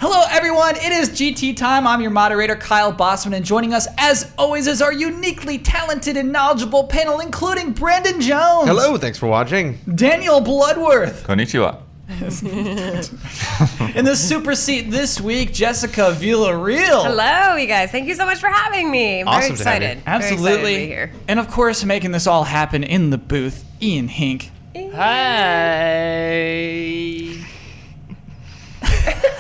Hello, everyone. It is GT time. I'm your moderator, Kyle Bossman, and joining us, as always, is our uniquely talented and knowledgeable panel, including Brandon Jones. Hello, thanks for watching. Daniel Bloodworth. Konnichiwa. In the super seat this week, Jessica Villarreal. Hello, you guys. Thank you so much for having me. I'm very Awesome to have you. excited. Absolutely. Very excited to be here. And of course, making this all happen in the booth, Ian Hink. Hi.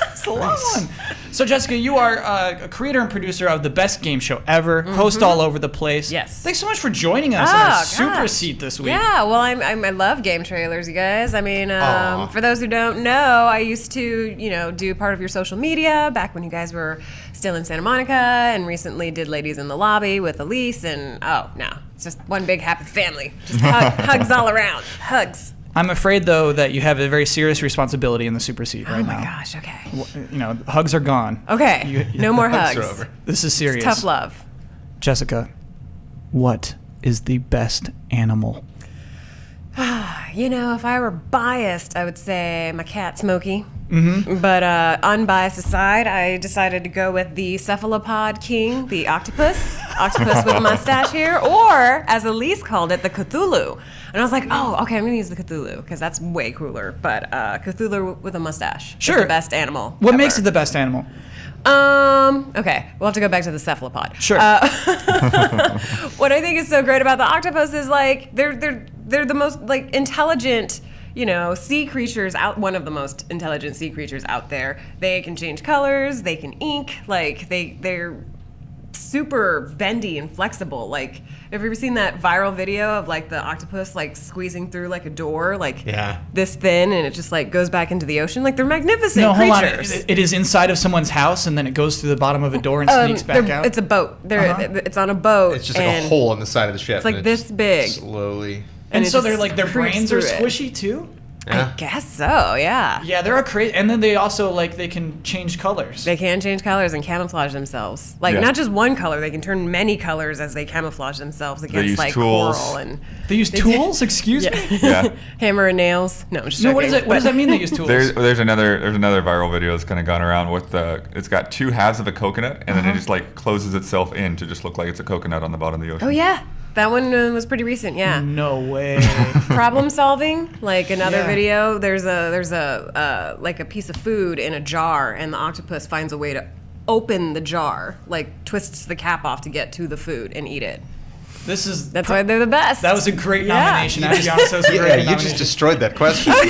It's a long one. So, Jessica, you are a creator and producer of the best game show ever, host all over the place. Yes. Thanks so much for joining us in our super seat this week. Yeah, well, I love game trailers, you guys. I mean, for those who don't know, I used to, do part of your social media back when you guys were still in Santa Monica, and recently did Ladies in the Lobby with Elise, and it's just one big happy family. Just hugs all around. Hugs. I'm afraid, though, that you have a very serious responsibility in the super seat right now. Oh my gosh, okay. Hugs are gone. Okay, no more hugs. Hugs are over. This is serious. It's tough love. Jessica, what is the best animal? If I were biased, I would say my cat, Smokey. Mm-hmm. But unbiased aside, I decided to go with the cephalopod king, the octopus with a mustache here, or, as Elise called it, the Cthulhu. And I was like, I'm going to use the Cthulhu, because that's way cooler. But Cthulhu with a mustache is Sure. the best animal What ever. makes it the best animal? Okay, we'll have to go back to the cephalopod. Sure. What I think is so great about the octopus is they're the most intelligent, sea creatures out. One of the most intelligent sea creatures out there. They can change colors. They can ink. They're super bendy and flexible. Have you ever seen that viral video of the octopus squeezing through a door this thin, and it just goes back into the ocean? They're magnificent creatures. Hold on. It is inside of someone's house, and then it goes through the bottom of a door and sneaks back out? It's a boat. It's on a boat. It's just a hole in the side of the ship. It's this big. Slowly. And it so just their creeps brains are through it. squishy too? Yeah. I guess so, yeah. Yeah, they're crazy. And then they also they can change colors. They can change colors and camouflage themselves. Not just one color, they can turn many colors as they camouflage themselves against use tools. coral and They use tools? Excuse me? Yeah. hammer and nails. No, I'm just No, joking. what does that mean they use tools? There's another viral video that's kind of gone around with it's got two halves of a coconut, and then it just closes itself in to just look like it's a coconut on the bottom of the ocean. Oh yeah, that one was pretty recent. Yeah. No way. Problem solving, another Yeah. video. There's a piece of food in a jar, and the octopus finds a way to open the jar, twists the cap off to get to the food and eat it. That's why they're the best. That was a great Yeah. nomination. I have to be honest, that was a great Yeah, you nomination. just destroyed that question. I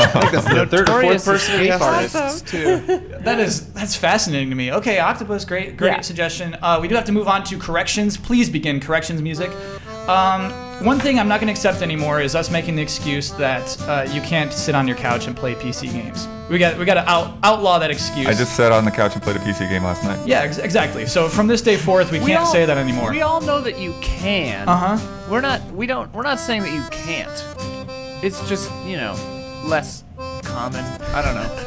think that's the third or fourth person we escape asked. artists too. That's fascinating to me. Okay, octopus, great Yeah. suggestion. We do have to move on to corrections. Please begin corrections music. One thing I'm not going to accept anymore is us making the excuse that you can't sit on your couch and play PC games. We got to outlaw that excuse. I just sat on the couch and played a PC game last night. Yeah, exactly. So from this day forth, we can't say that anymore. We all know that you can. We're not saying that you can't. It's just, less common. I don't know.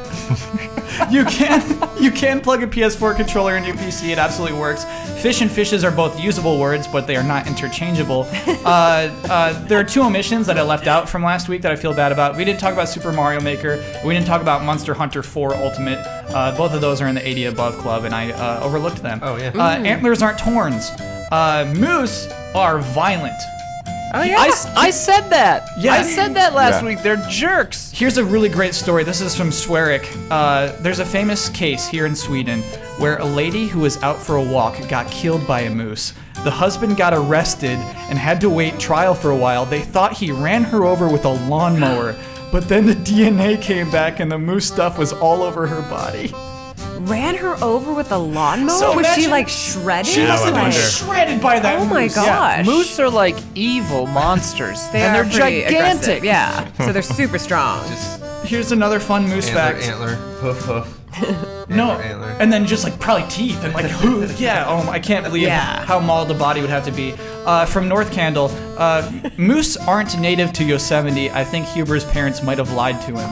You can plug a PS4 controller into your PC. It absolutely works. Fish and fishes are both usable words, but they are not interchangeable. There are two omissions that I left out from last week that I feel bad about. We didn't talk about Super Mario Maker. We didn't talk about Monster Hunter 4 Ultimate. Both of those are in the 80 above club, and I overlooked them. Oh, yeah. Antlers aren't horns. Moose are violent. Oh yeah. I said that. Yeah. I said that last Yeah. week. They're jerks. Here's a really great story. This is from Swerik. There's a famous case here in Sweden where a lady who was out for a walk got killed by a moose. The husband got arrested and had to wait trial for a while. They thought he ran her over with a lawnmower, but then the DNA came back and the moose stuff was all over her body. Ran her over with a lawnmower? So was she imagine- shredded? She must have been wonder. shredded by that Oh my moose. gosh. Moose are like evil monsters. They and are they're pretty gigantic. aggressive, yeah. So they're super strong. Just Here's another fun moose fact. antler, hoof, hoof. No, Antler. and then just probably teeth and yeah. Oh, I can't believe Yeah. how mauled the body would have to be. From North Candle, moose aren't native to Yosemite. I think Huber's parents might have lied to him.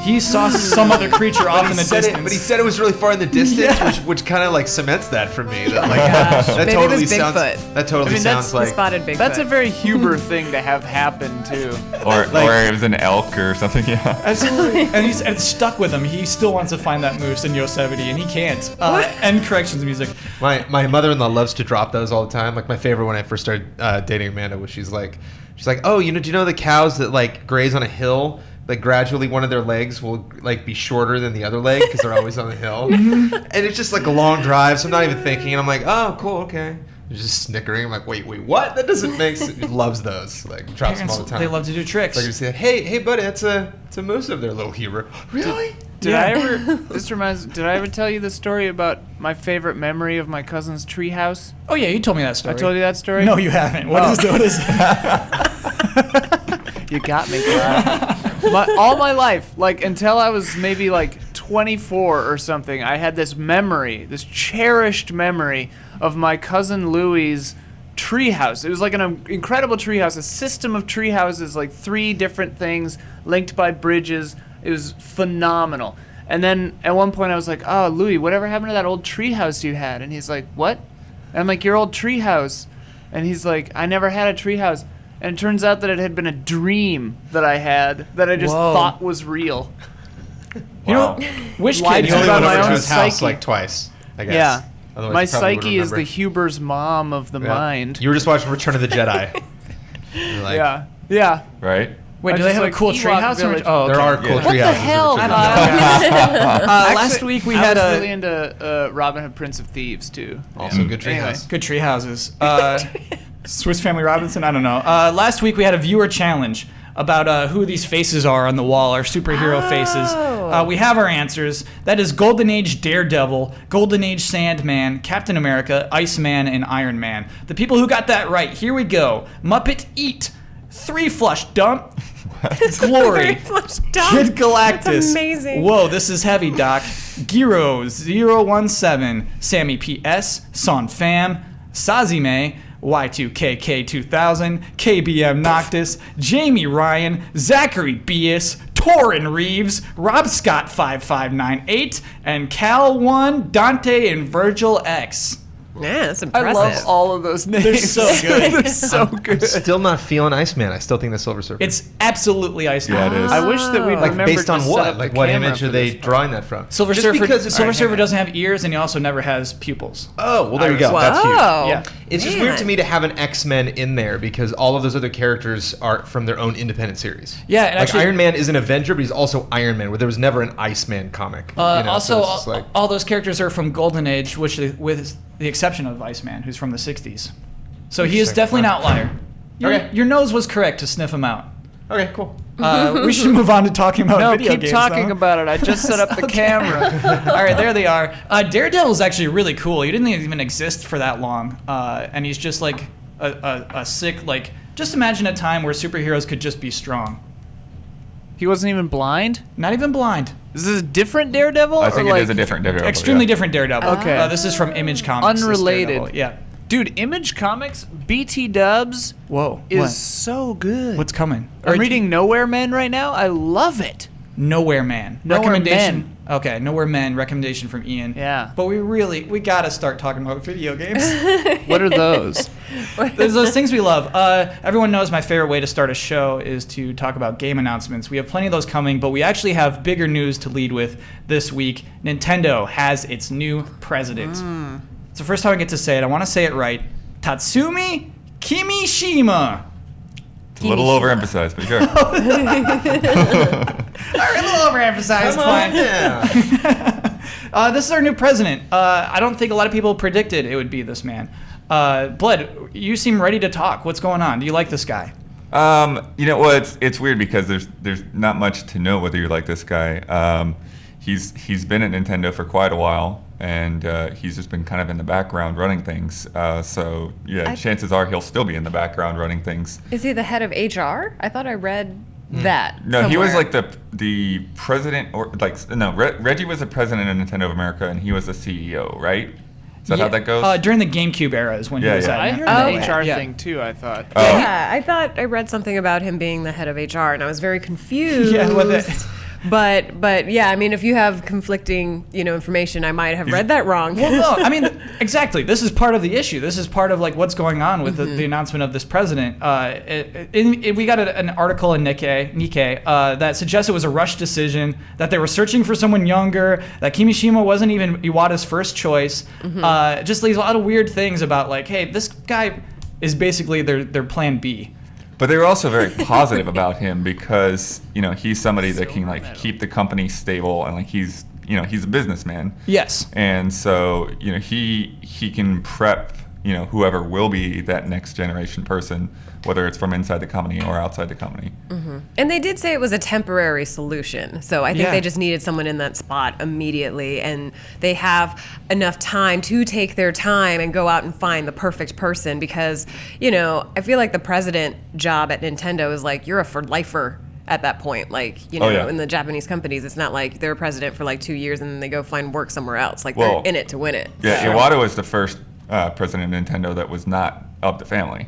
He saw some other creature off in the distance. But he said it was really far in the distance, which kind of like cements that for me. That, like, gosh. that Maybe totally it was sounds. Bigfoot. That totally I mean, sounds He like. spotted Bigfoot. That's a very Huber thing to have happen too. Or it was an elk or something. Yeah. Absolutely. And it's stuck with him. He still wants to find that moose in Yosemite, and he can't. And corrections music. My mother-in-law loves to drop those all the time. Like my favorite when I first started dating Amanda was she's like, oh, do you know the cows that like graze on a hill? Like gradually one of their legs will like be shorter than the other leg because they're always on the hill. And it's just like a long drive, so I'm not even thinking. And I'm like, oh, cool, okay. Just snickering. I'm like, wait, what? That doesn't make sense. He loves those. Like drops them all the time. They love to do tricks. Like you say, hey, buddy, it's a moose over there, little Huber. Really? Did I ever tell you the story about my favorite memory of my cousin's treehouse? Oh yeah, you told me that story. I told you that story? No, you haven't. What is it? You got me, Clyde. All my life, like until I was maybe like 24 or something, I had this memory, this cherished memory of my cousin Louie's treehouse. It was like an incredible treehouse, a system of treehouses, like 3 different things linked by bridges. It was phenomenal. And then at one point I was like, oh, Louie, whatever happened to that old treehouse you had? And he's like, what? And I'm like, your old treehouse. And he's like, I never had a treehouse. And it turns out that it had been a dream that I had that I just thought was real. You know, wish Lied kid. You only about went my over to own his house psyche. like twice, I guess. Yeah. Otherwise My you probably psyche wouldn't is the remember. Huber's mom of the Yeah. mind. You were just watching Return of the Jedi. You're like, Yeah. Right. Wait, I do they just have a like cool Ewok treehouse? Village. Oh, okay. There are cool Yeah. treehouses. What the hell, in Return of the Kyle? Jedi. Last week we I had was a really into Robin Hood, Prince of Thieves too. Also good treehouse. Anyway. good tree houses. Swiss Family Robinson. I don't know. Last week we had a viewer challenge about who these faces are on the wall, our superhero faces. We have our answers. That is Golden Age Daredevil, Golden Age Sandman, Captain America, Iceman, and Iron Man. The people who got that right, here we go. Muppet Eat, 3 Flush Dump, Glory, Flush Dump. Kid Galactus. That's amazing. Whoa, this is heavy, Doc. Giro 017, Sammy PS, Son Fam, Sazime, Y2KK 2000, KBM Noctis, Jamie Ryan, Zachary Bias, Torin Reeves, Rob Scott 5598, and Cal 1, Dante, and Virgil X. Yeah, that's I impressive. love all of those names. They're so good. They're so good. Still not feeling Iceman. I still think the Silver Surfer. It's absolutely Iceman. Yeah, it is. I wish that we'd like remembered based on to set what? up Like the what camera image for are they this. drawing that from? Silver Just Surfer, because- Silver Alright, Surfer hang on. doesn't have ears, and he also never has pupils. Oh, well there you go. Whoa. That's huge. Yeah. It's just weird to me to have an X-Men in there because all of those other characters are from their own independent series. Yeah, and like actually- Iron Man is an Avenger, but he's also Iron Man, where there was never an Iceman comic. Also, so it's just like, all those characters are from Golden Age, which, with the exception of Iceman, who's from the 60s. So he is Interesting. definitely an outlier. Okay. Your nose was correct to sniff him out. okay, cool. We should move on to talking about No, video keep games. talking though. about it. I just set up the camera. All right, there they are. Daredevil is actually really cool. He didn't even exist for that long, and he's just like a sick, like, just imagine a time where superheroes could just be strong. He wasn't even blind? Not even blind. Is this a different Daredevil? I think or it like, is a different Daredevil. Extremely yeah. different Daredevil. Okay. This is from Image Comics. this Unrelated. Daredevil. Yeah. Dude, Image Comics, BT Dubs Whoa. is what? so good. What's coming? I'm reading Nowhere Men right now. I love it. Nowhere Man. Nowhere recommendation. Men. Okay, Nowhere Men. Recommendation from Ian. Yeah. But we gotta start talking about video games. What are those? There's those things we love. Everyone knows my favorite way to start a show is to talk about game announcements. We have plenty of those coming, but we actually have bigger news to lead with this week. Nintendo has its new president. It's the first time I get to say it. I want to say it right. Tatsumi Kimishima. It's a little overemphasized, but sure. All right, a little overemphasized. Fine. Yeah. This is our new president. I don't think a lot of people predicted it would be this man. Bled, you seem ready to talk. What's going on? Do you like this guy? Well, it's weird because there's not much to know whether you like this guy. He's been at Nintendo for quite a while, and he's just been kind of in the background running things. So yeah, chances are he'll still be in the background running things. Is he the head of HR? I thought I read that. No, he was somewhere. like the president, or like no, Reggie was the president of Nintendo of America, and he was the CEO, right? Is that how that goes? During the GameCube era is when he Yeah, was yeah. at. I heard Oh, the HR yeah. thing too, I thought. Yeah, I thought I read something about him being the head of HR, and I was very confused. Yeah, well, But yeah, I mean, if you have conflicting, information, I might have read that wrong. Well, no, I mean, exactly. This is part of the issue. This is part of like what's going on with the announcement of this president. We got an article in Nikkei that suggests it was a rushed decision, that they were searching for someone younger, that Kimishima wasn't even Iwata's first choice. Just these a lot of weird things about like, hey, this guy is basically their plan B. But they were also very positive about him because, he's somebody that can like keep the company stable and like he's a businessman. Yes. And so, he can prep, whoever will be that next generation person, whether it's from inside the company or outside the company. And they did say it was a temporary solution. So I think they just needed someone in that spot immediately. And they have enough time to take their time and go out and find the perfect person because, I feel like the president job at Nintendo is like, you're a for lifer at that point. Like, in the Japanese companies, it's not like they're a president for like 2 years and then they go find work somewhere else. Like, they're in it to win it. Yeah, so. Iwata was the first president of Nintendo that was not of the family.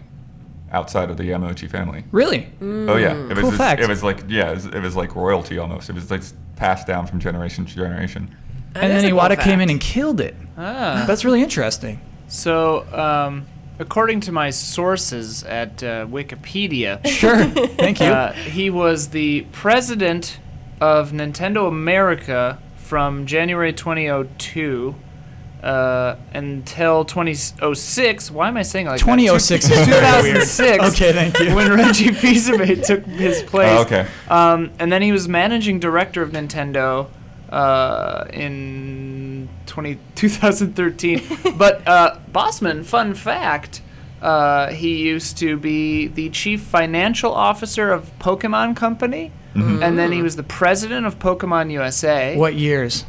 Outside of the Yamauchi family. Really? Oh yeah. Cool fact. It was like royalty almost. It was like passed down from generation to generation. And then Iwata came in and killed it. That's really interesting. So, according to my sources at Wikipedia, Sure. Thank you. He was the president of Nintendo America from January 2002 until 2006. Why am I saying it like 2006 that? is very 2006. weird. Okay, thank you. When Reggie Fils-Aimé took his place. Oh, okay. And then he was managing director of Nintendo in 2013. But Bossman, fun fact, he used to be the chief financial officer of Pokemon Company, and then he was the president of Pokemon USA. What years?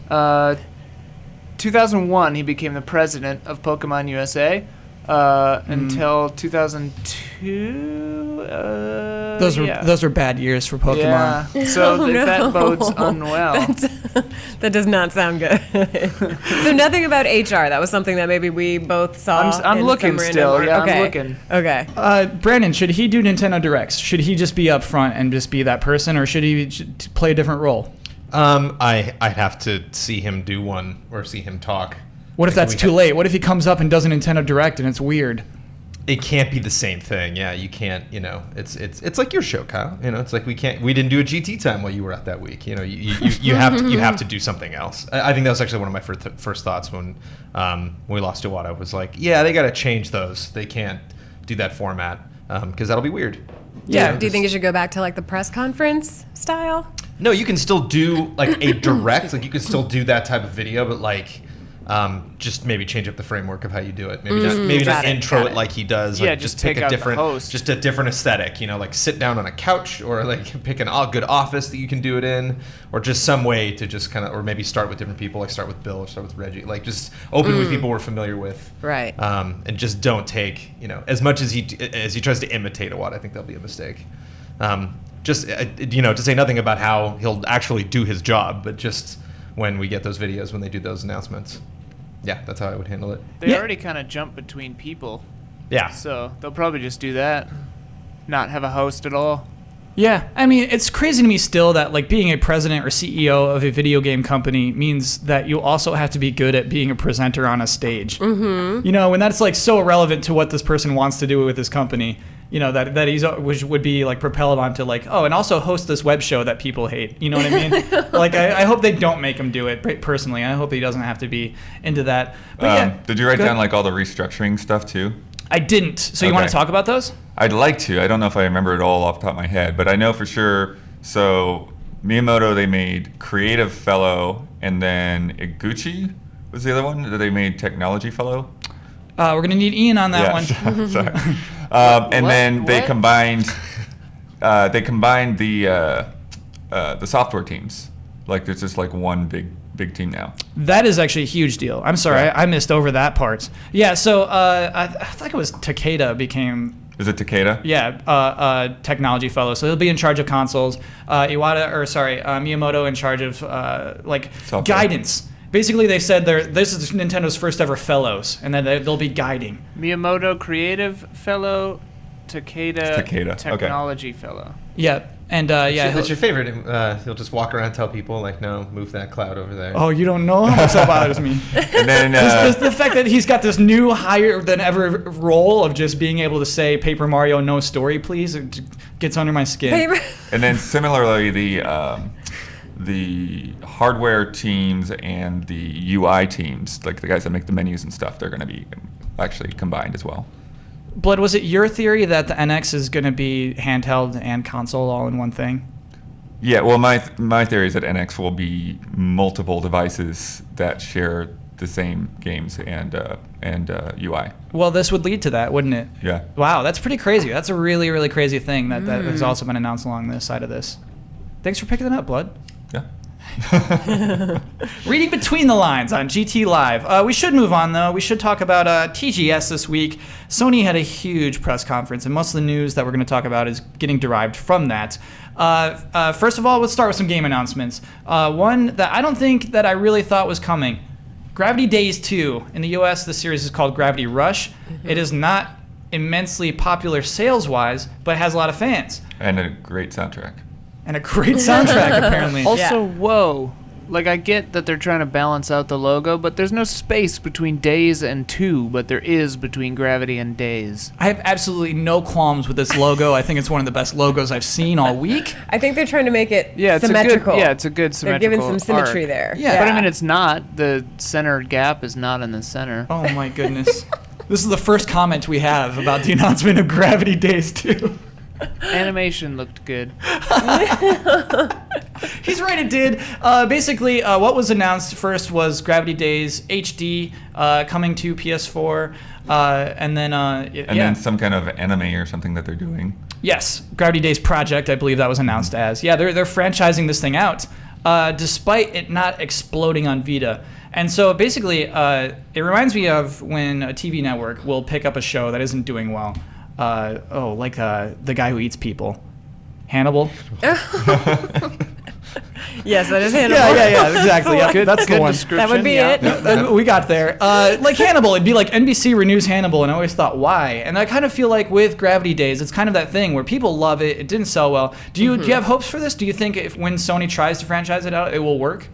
2001, he became the president of Pokemon USA until 2002. Those were bad years for Pokemon. Yeah. So that bodes unwell. That does not sound good. So nothing about HR. That was something that maybe we both saw. I'm looking still. Yeah, okay. I'm looking. Okay. Brandon, should he do Nintendo Directs? Should he just be up front and just be that person, or should he play a different role? I'd have to see him do one or see him talk. What if that's too late? What if he comes up and does a Nintendo Direct and it's weird? It can't be the same thing. Yeah, you can't. It's like your show, Kyle. It's like we didn't do a GT time while you were out that week. You have to do something else. I think that was actually one of my first thoughts when we lost Iwata. Was like, yeah, they got to change those. They can't do that format because that'll be weird. Yeah. Do you think it should go back to like the press conference style? No, you can still do like a direct, like you can still do that type of video, but like just maybe change up the framework of how you do it. Maybe not intro it like he does. Yeah, Like just pick take a out the different, host. just a different aesthetic. Like sit down on a couch or like pick a good office that you can do it in, or just some way to just kind of, or maybe start with different people, like start with Bill or start with Reggie. Like just open with people we're familiar with. Right. And just don't take as much as he tries to imitate Iwata. I think that'll be a mistake. Just to say nothing about how he'll actually do his job, but just when we get those videos, when they do those announcements, yeah, that's how I would handle it. They already kind of jump between people, Yeah. so they'll probably just do that, not have a host at all. Yeah, I mean, it's crazy to me still that like being a president or CEO of a video game company means that you also have to be good at being a presenter on a stage. Mm-hmm. When that's like so irrelevant to what this person wants to do with his company. That he's which would be like propelled onto like, oh, and also host this web show that people hate. You know what I mean? Like I hope they don't make him do it personally. I hope he doesn't have to be into that. But did you write down like all the restructuring stuff too? I didn't. So you want to talk about those? I'd like to. I don't know if I remember it all off the top of my head, but I know for sure. So Miyamoto, they made Creative Fellow, and then Iguchi was the other one that they made Technology Fellow. We're gonna need Ian on that one. Sorry. And then they combined the software teams. Like there's just like one big team now. That is actually a huge deal. I'm sorry, I missed over that part. Yeah, so I think it was Takeda became. Is it Takeda? Yeah, technology fellow. So he'll be in charge of consoles. Miyamoto in charge of software. Guidance. Basically, they said this is Nintendo's first ever fellows, and then they'll be guiding. Miyamoto Creative Fellow, Takeda, Takeda, okay. technology fellow. Yeah, and yeah, That's your favorite. He'll just walk around and tell people, like, no, move that cloud over there. oh, you don't know how much that bothers me. And then The fact that he's got this new higher than ever role of just being able to say Paper Mario, no story, please, it gets under my skin. and then similarly the hardware teams and the UI teams, like the guys that make the menus and stuff, they're going to be actually combined as well. Blood, was it your theory that the NX is going to be handheld and console all in one thing? Yeah, well, my theory is that NX will be multiple devices that share the same games and UI. Well, this would lead to that, wouldn't it? Yeah. Wow, that's pretty crazy. That's a really, really crazy thing that has also been announced along this side of this. Thanks for picking it up, Blood. Yeah. Reading between the lines on GT Live. We should move on, though. We should talk about TGS this week. Sony had a huge press conference, and most of the news that we're going to talk about is getting derived from that. First of all, let's start with some game announcements. One that I don't think that I really thought was coming. Gravity Days 2. In the US, the series is called Gravity Rush. It is not immensely popular sales-wise, but it has a lot of fans. And a great soundtrack. And a great soundtrack, apparently. Also, whoa. Like, I get that they're trying to balance out the logo, but there's no space between Days and 2, but there is between Gravity and Days. I have absolutely no qualms with this logo. I think it's one of the best logos I've seen all week. I think they're trying to make it It's symmetrical. it's a good They're symmetrical giving some symmetry arc. there. Yeah. But I mean, it's not. The center gap is not in the center. Oh my goodness. This is the first comment we have about the announcement of Gravity Days 2. Animation looked good. He's right, it did. Basically, what was announced first was Gravity Days HD coming to PS4, and then Then some kind of anime or something that they're doing. Yes, Gravity Days Project, I believe that was announced as. Yeah, they're franchising this thing out, despite it not exploding on Vita. And so basically, it reminds me of when a TV network will pick up a show that isn't doing well. Like the guy who eats people. Hannibal? Yes, that is Hannibal. Yeah, exactly. Yeah, that's the Good one. description. That would be it. We got there. Like Hannibal, it'd be like NBC renews Hannibal, and I always thought, why? And I kind of feel like with Gravity Days, it's kind of that thing where people love it. It didn't sell well. Do you have hopes for this? Do you think when Sony tries to franchise it out, it will work?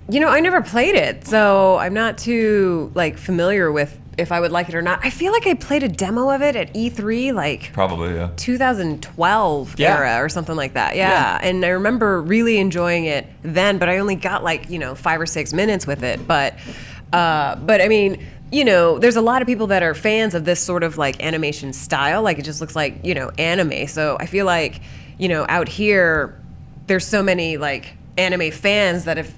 You know, I never played it, so I'm not too familiar with if I would like it or not. I feel like I played a demo of it at E3, Probably, yeah. 2012 Yeah. era or something like that. Yeah. And I remember really enjoying it then, but I only got 5 or 6 minutes with it. But I mean, there's a lot of people that are fans of this sort of animation style. It just looks like, anime. So I feel like, out here, there's so many anime fans that if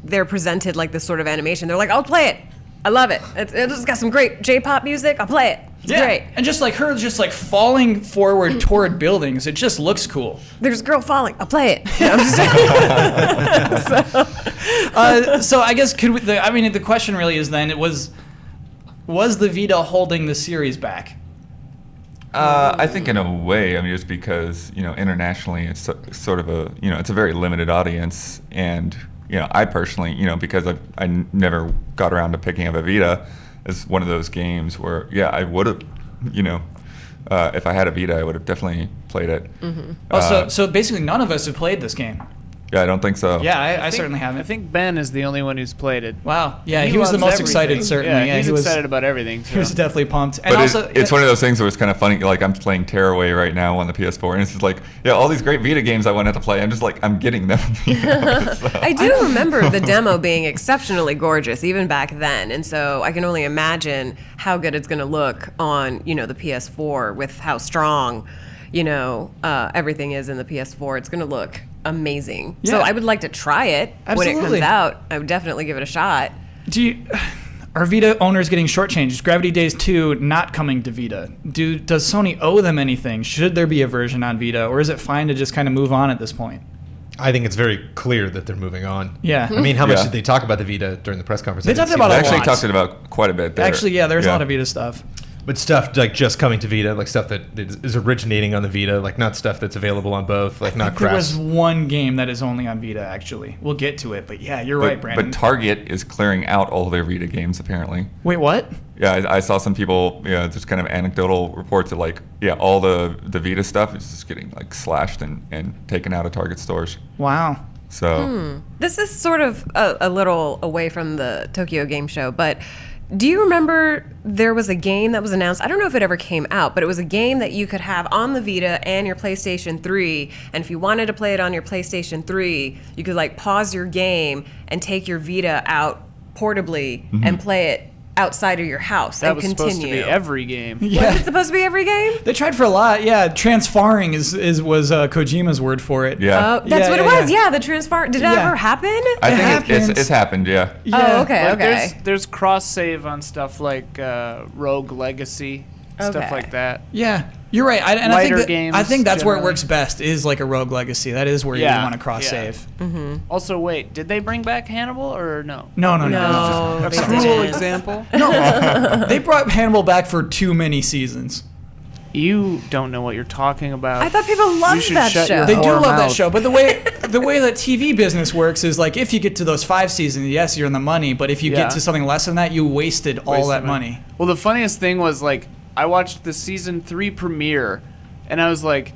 they're presented this sort of animation, they're like, I'll play it. I love it. It's got some great J-pop music. I'll play it. It's great. And just her just falling forward toward buildings, it just looks cool. There's a girl falling. I'll play it. I'm just So I guess the question really is then, was the Vita holding the series back? I think in a way, just because, internationally it's sort of it's a very limited audience, and I personally, because I never got around to picking up a Vita, is one of those games where, I would have, if I had a Vita, I would have definitely played it. Mm-hmm. So basically none of us have played this game. Yeah, I don't think so. Yeah, I certainly haven't. I think Ben is the only one who's played it. Wow. Yeah, he was the most loves excited, everything. certainly. Yeah, he's he was excited about everything. So. He was definitely pumped. And But also, it's one of those things where it's kind of funny. I'm playing Tearaway right now on the PS4, and it's just all these great Vita games I wanted to play. I'm just I'm getting them. So. I do remember the demo being exceptionally gorgeous, even back then. And so I can only imagine how good it's going to look on, the PS4 with how strong, everything is in the PS4. It's going to look amazing. Yeah. So I would like to try it when it Absolutely. comes out. I would definitely give it a shot. Are Vita owners getting shortchanged? Is Gravity Days 2 not coming to Vita? Does Sony owe them anything? Should there be a version on Vita, or is it fine to just kind of move on at this point? I think it's very clear that they're moving on. Yeah. I mean, how much Yeah. did they talk about the Vita during the press conference? They I didn't talked see about that. I a actually lot. talked about quite a bit there. Actually, yeah, there's a lot of Vita stuff. But stuff like just coming to Vita, like stuff that is originating on the Vita, like not stuff that's available on both, like not There was cross. one game that is only on Vita, actually. We'll get to it, but yeah, you're right, Brandon. But Target is clearing out all their Vita games, apparently. Wait, what? Yeah, I saw some people, just kind of anecdotal reports of like, all the Vita stuff is just getting like slashed and taken out of Target stores. Wow. So This is sort of a little away from the Tokyo Game Show, but do you remember there was a game that was announced? I don't know if it ever came out, but it was a game that you could have on the Vita and your PlayStation 3. And if you wanted to play it on your PlayStation 3, you could like pause your game and take your Vita out portably and play it outside of your house That and was continue. supposed to be every game. Was it supposed to be every game? They tried for a lot. Yeah, transfarring was Kojima's word for it. yeah, Oh, that's Yeah, what yeah, it was. yeah. Yeah, the transfer. Did that Yeah. ever happen? I think happens. it's happened. Yeah. Oh, okay, Like, okay. There's cross save on stuff like Rogue Legacy, stuff Okay. like that. Yeah, you're right. I Lighter think games, I think that's where it generally. works best. Is like a Rogue Legacy. That is where you want to cross save. Also, wait, did they bring back Hannibal or no? No. No, A they cruel didn't. example. They brought Hannibal back for too many seasons. You don't know what you're talking about. I thought people loved should that shut show. your They do whore love that mouth. show, but the way that TV business works is like if you get to those 5 seasons, yes, you're in the money. But if you Yeah. get to something less than that, you wasted all Wasted that it. money. Well, the funniest thing was like I watched the season 3 premiere, and I was like,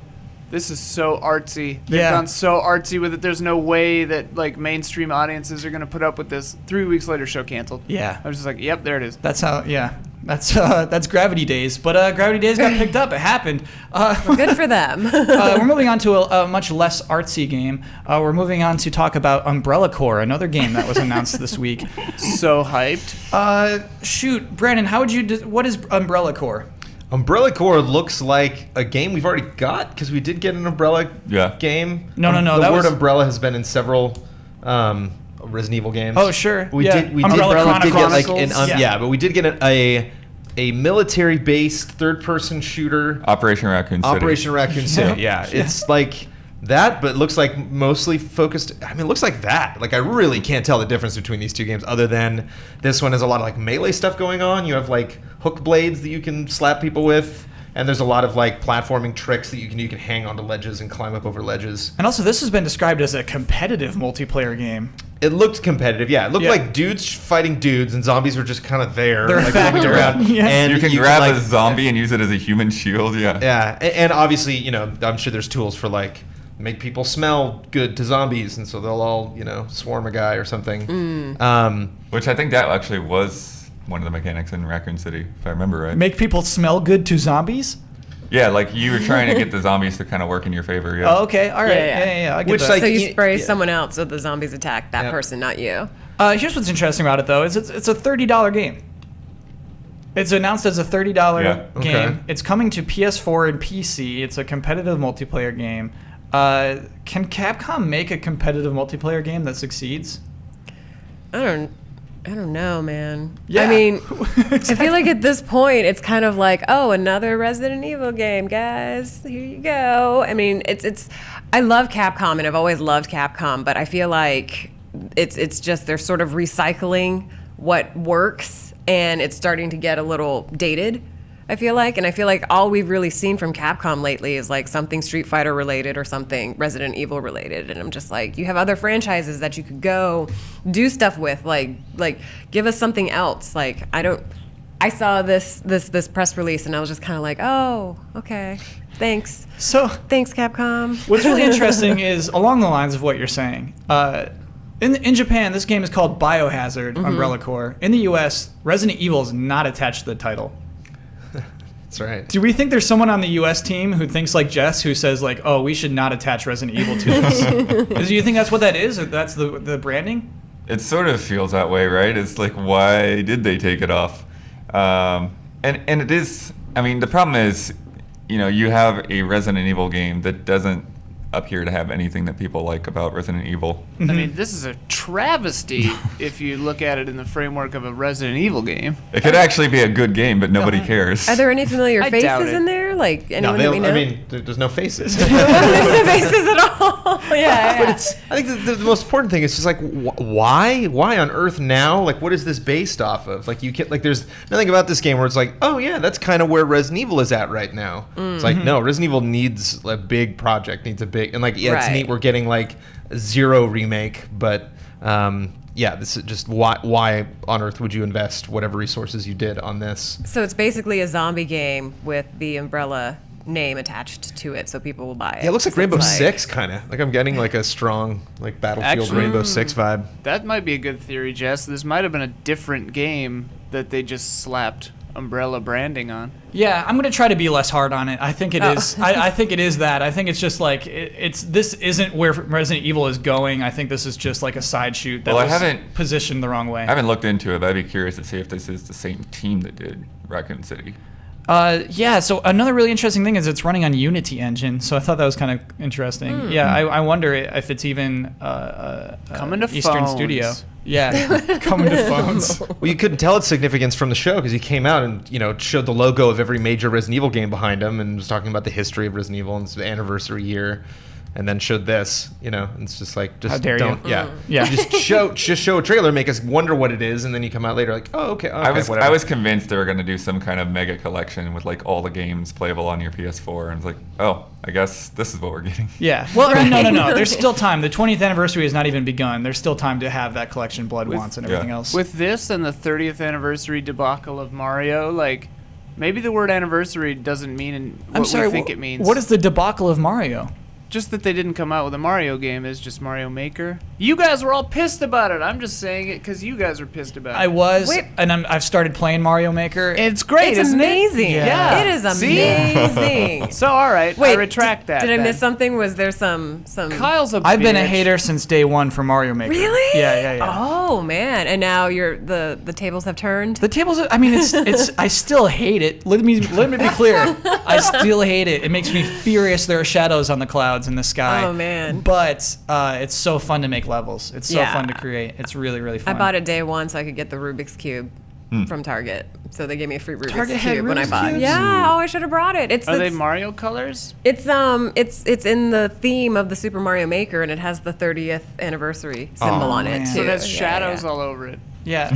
"This is so artsy. They've Yeah. gone so artsy with it. There's no way that like mainstream audiences are gonna put up with this." 3 weeks later, show canceled. Yeah. I was just like, "Yep, there it is." That's how. Yeah. That's Gravity Days. But Gravity Days got picked up. It happened. Good for them. We're moving on to a much less artsy game. We're moving on to talk about Umbrella Corps, another game that was announced this week. So hyped. Shoot, Brandon, how would you? What is Umbrella Corps? Umbrella Corps looks like a game we've already got because we did get an Umbrella game. No, The that word was- Umbrella has been in several Resident Evil games. Oh, sure. We Yeah. did. We Umbrella did get like Chronicles. an Yeah. but we did get a military-based third-person shooter. Operation Raccoon City. Operation Raccoon City. Yeah, it's like that, but it looks like mostly focused. I mean, it looks like that. Like I really can't tell the difference between these two games, other than this one has a lot of like melee stuff going on. You have like hook blades that you can slap people with, and there's a lot of like platforming tricks that you can hang onto ledges and climb up over ledges. And also, this has been described as a competitive multiplayer game. It looked competitive, yeah. It looked Yeah. like dudes fighting dudes, and zombies were just kind of there, They're a like factor. moving around. Yeah. And You can grab like, a zombie and use it as a human shield. Yeah. Yeah, and obviously, I'm sure there's tools for like make people smell good to zombies, and so they'll all, swarm a guy or something. Which I think that actually was one of the mechanics in Raccoon City, if I remember right. Make people smell good to zombies? Yeah, like you were trying to get the zombies to kind of work in your favor. Yeah. Oh, okay. All right. Yeah, Yeah. I get Which, that. like, So you yeah, spray yeah. someone else so the zombies attack that Yeah. person, not you. Here's what's interesting about it, though, is it's a $30 game. It's announced as a $30 Yeah. game. Okay. It's coming to PS4 and PC. It's a competitive multiplayer game. Can Capcom make a competitive multiplayer game that succeeds? I don't know, man. Yeah. I mean, I feel like at this point it's kind of like, oh, another Resident Evil game, guys. Here you go. I mean, it's I love Capcom and I've always loved Capcom, but I feel like it's just they're sort of recycling what works and it's starting to get a little dated. I feel like all we've really seen from Capcom lately is like something Street Fighter related or something Resident Evil related, and I'm just like, you have other franchises that you could go do stuff with, like give us something else. Like I saw this press release and I was just kind of like, oh, okay, thanks Capcom. What's really interesting is along the lines of what you're saying. In Japan, this game is called Biohazard Umbrella Corps. In the U.S., Resident Evil is not attached to the title. That's right. Do we think there's someone on the U.S. team who thinks like Jess, who says like, "Oh, we should not attach Resident Evil to this"? Do you think that's what that is? Or that's the branding? It sort of feels that way, right? It's like, why did they take it off? And it is. I mean, the problem is, you have a Resident Evil game that doesn't appear to have anything that people like about Resident Evil. I mean, this is a travesty if you look at it in the framework of a Resident Evil game. It could actually be a good game, but nobody cares. Are there any familiar I doubt faces it. in there? Like anyone No, that we know? I mean, there's no faces. There's no faces at all. Yeah. But I think the most important thing is just like why on earth now? Like, what is this based off of? Like, you can't, like, there's nothing about this game where it's like, oh yeah, that's kind of where Resident Evil is at right now. It's like, no, Resident Evil needs a big project, needs a big, and like, yeah, it's Right. neat we're getting like a 0 remake, but yeah, this is just why on earth would you invest whatever resources you did on this? So it's basically a zombie game with the Umbrella name attached to it, so people will buy it. Yeah, it looks like So Rainbow it's Six kind of. Like, I'm getting like a strong like Battlefield Actually- Rainbow Six vibe. That might be a good theory, Jess. This might have been a different game that they just slapped Umbrella branding on. Yeah, I'm gonna try to be less hard on it. I think it is. I think it is that. I think it's just like it's. This isn't where Resident Evil is going. I think this is just like a side shoot that Well, I was haven't- positioned the wrong way. I haven't looked into it, but I'd be curious to see if this is the same team that did Raccoon City. Yeah, so another really interesting thing is it's running on Unity engine, so I thought that was kind of interesting. Yeah, I wonder if it's even Coming to Eastern phones. Studio. Yeah, coming to phones. Well, you couldn't tell its significance from the show because he came out and, you know, showed the logo of every major Resident Evil game behind him and was talking about the history of Resident Evil and its anniversary year, and then showed this, you know, and it's just like, just How dare don't, you. yeah, Yeah. just show a trailer, make us wonder what it is, and then you come out later like, oh, okay, I was whatever. convinced they were going to do some kind of mega collection with like all the games playable on your PS4, and it's like, oh, I guess this is what we're getting. Yeah. Well, I mean, no. There's still time. The 20th anniversary has not even begun. There's still time to have that collection, Blood Wants, and everything yeah. else. With this and the 30th anniversary debacle of Mario, like, maybe the word anniversary doesn't mean what I'm sorry. we think it means. What is the debacle of Mario? Just that they didn't come out with a Mario game is just Mario Maker. You guys were all pissed about it. I'm just saying it because you guys were pissed about it. I was, Wait. and I've started playing Mario Maker. It's great, It's isn't amazing. it? Yeah. It is See? amazing. So, all right, I retract that. Did I then. miss something? Was there some? Kyle's a I've been a bitch. hater since day one for Mario Maker. Really? Yeah. Oh man! And now the tables have turned. The tables. I mean, it's. I still hate it. Let me be clear. I still hate it. It makes me furious. There are shadows on the clouds in the sky. Oh, man. But it's so fun to make levels. It's so Yeah. fun to create. It's really really fun. I bought it day one so I could get the Rubik's Cube from Target. So they gave me a free Rubik's Target had Cube when I Rubik's bought. Cubes? Yeah. Oh, I should have brought it. Are they Mario colors? It's in the theme of the Super Mario Maker, and it has the 30th anniversary symbol on it man. too. So it has Yeah, shadows yeah. all over it. Yeah.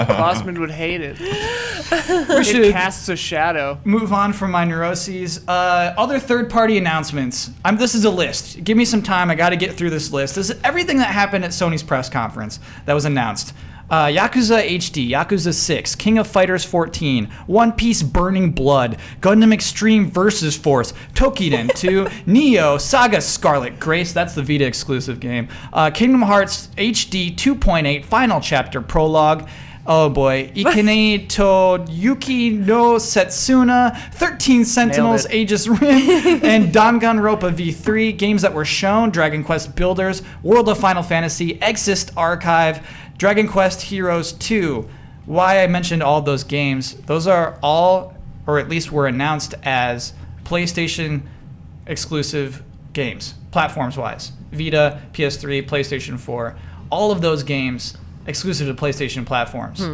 Bossman would hate it. We should It casts a shadow. move on from my neuroses. Other third-party announcements. This is a list. Give me some time. I got to get through this list. This is everything that happened at Sony's press conference that was announced. Yakuza HD, Yakuza 6, King of Fighters 14, One Piece Burning Blood, Gundam Extreme Versus Force, Tokiden 2, Neo, Saga Scarlet Grace, that's the Vita exclusive game, Kingdom Hearts HD 2.8, Final Chapter Prologue, oh boy, Ikene to Yuki no Setsuna, 13 Sentinels, Nailed it. Aegis Rim, and Danganronpa V3, games that were shown, Dragon Quest Builders, World of Final Fantasy, Exist Archive, Dragon Quest Heroes 2. Why I mentioned all those games, those are all, or at least were announced as PlayStation exclusive games, platforms-wise. Vita, PS3, PlayStation 4, all of those games exclusive to PlayStation platforms.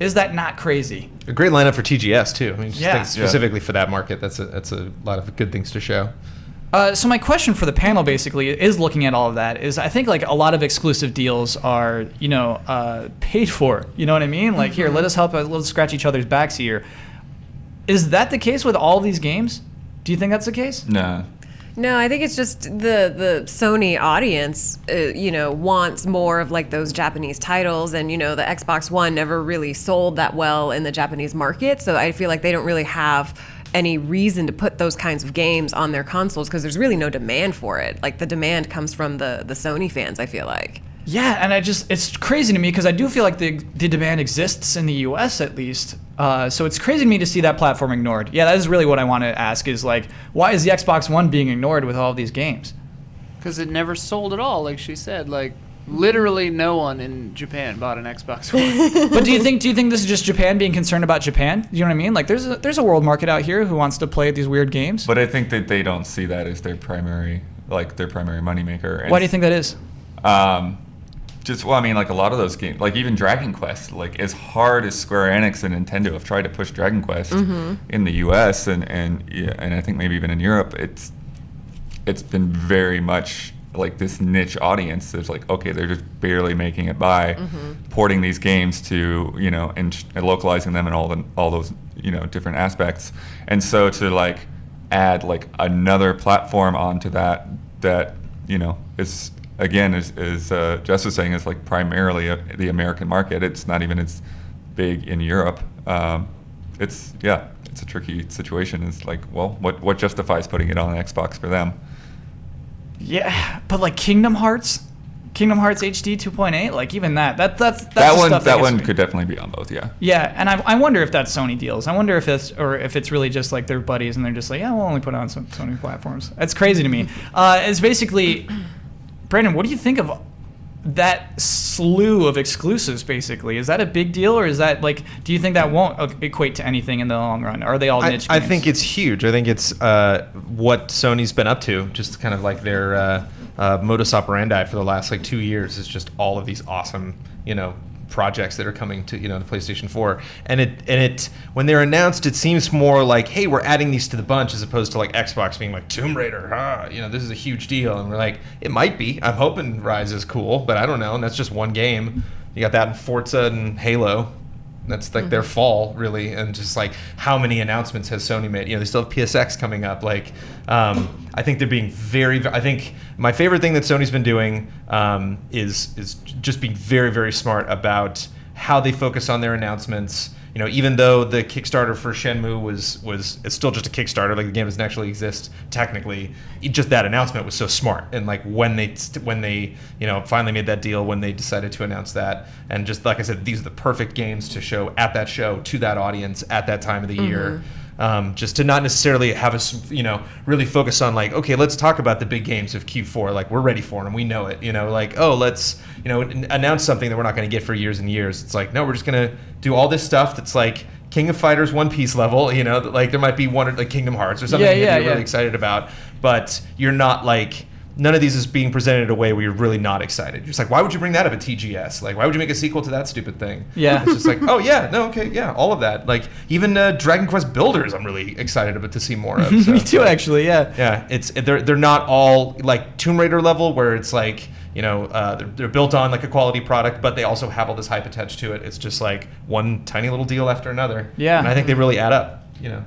Is that not crazy? A great lineup for TGS too. I mean, just Yeah. think specifically for that market, that's a lot of good things to show. So my question for the panel basically is looking at all of that is I think like a lot of exclusive deals are, paid for. You know what I mean? Like here, let us help, let's scratch each other's backs here. Is that the case with all these games? Do you think that's the case? Nah. No, I think it's just the Sony audience, wants more of like those Japanese titles, and the Xbox One never really sold that well in the Japanese market, so I feel like they don't really have any reason to put those kinds of games on their consoles because there's really no demand for it. Like the demand comes from the Sony fans, I feel like. Yeah, and it's crazy to me because I do feel like the demand exists in the US at least. So it's crazy to me to see that platform ignored. Yeah, that is really what I want to ask is like, why is the Xbox One being ignored with all of these games? Because it never sold at all, like she said. Like, literally no one in Japan bought an Xbox One. But do you think this is just Japan being concerned about Japan? You know what I mean? Like there's a world market out here who wants to play these weird games. But I think that they don't see that as their primary moneymaker. Why do you think that is? I mean, like a lot of those games, like even Dragon Quest, like as hard as Square Enix and Nintendo have tried to push Dragon Quest in the U.S. and I think maybe even in Europe, it's been very much like this niche audience. There's like, okay, they're just barely making it by porting these games to, you know, and localizing them and all those, you know, different aspects. And so to like add like another platform onto that, you know, is again, as Jess was saying, is like primarily the American market. It's not even as big in Europe. It's a tricky situation. It's like, well, what justifies putting it on Xbox for them? Yeah, but like Kingdom Hearts HD 2.8, like even that's that the one. stuff That one could definitely be on both. Yeah. Yeah, and I wonder if that's Sony deals. I wonder if it's really just like their buddies and they're just like, yeah, we'll only put it on some Sony platforms. That's crazy to me. It's basically, Brandon, what do you think of that slew of exclusives? Basically, is that a big deal, or is that like, do you think that won't equate to anything in the long run? Are they all niche I games? think it's huge. I think it's what Sony's been up to, just kind of like their modus operandi for the last like 2 years is just all of these awesome, you know, projects that are coming to, you know, the PlayStation 4. And it when they're announced, it seems more like, hey, we're adding these to the bunch, as opposed to like Xbox being like Tomb Raider, you know, this is a huge deal. And we're like, it might be. I'm hoping Rise is cool, but I don't know. And that's just one game. You got that in Forza and Halo. That's like their fall, really. And just like, how many announcements has Sony made? You know, they still have PSX coming up. Like, I think they're being I think my favorite thing that Sony's been doing is just being very, very smart about how they focus on their announcements. You know, even though the Kickstarter for Shenmue it's still just a Kickstarter, like the game doesn't actually exist technically. Just that announcement was so smart, and like when they you know finally made that deal, when they decided to announce that, and just like I said, these are the perfect games to show at that show to that audience at that time of the year. Just to not necessarily have us, you know, really focus on like, okay, let's talk about the big games of Q4. Like, we're ready for them. We know it. You know, like, oh, let's, you know, announce something that we're not going to get for years and years. It's like, no, we're just going to do all this stuff that's like King of Fighters One Piece level. You know, like there might be one like Kingdom Hearts or something that you're really excited about, but you're not like. None of these is being presented in a way where you're really not excited. You're just like, why would you bring that up at TGS? Like, why would you make a sequel to that stupid thing? Yeah. It's just like, oh, yeah, no, okay, yeah, all of that. Like, even Dragon Quest Builders, I'm really excited about to see more of. So, Me too, actually, yeah. Yeah, they're not all, like, Tomb Raider level, where it's like, you know, they're built on, like, a quality product, but they also have all this hype attached to it. It's just, like, one tiny little deal after another. Yeah. And I think they really add up, you know.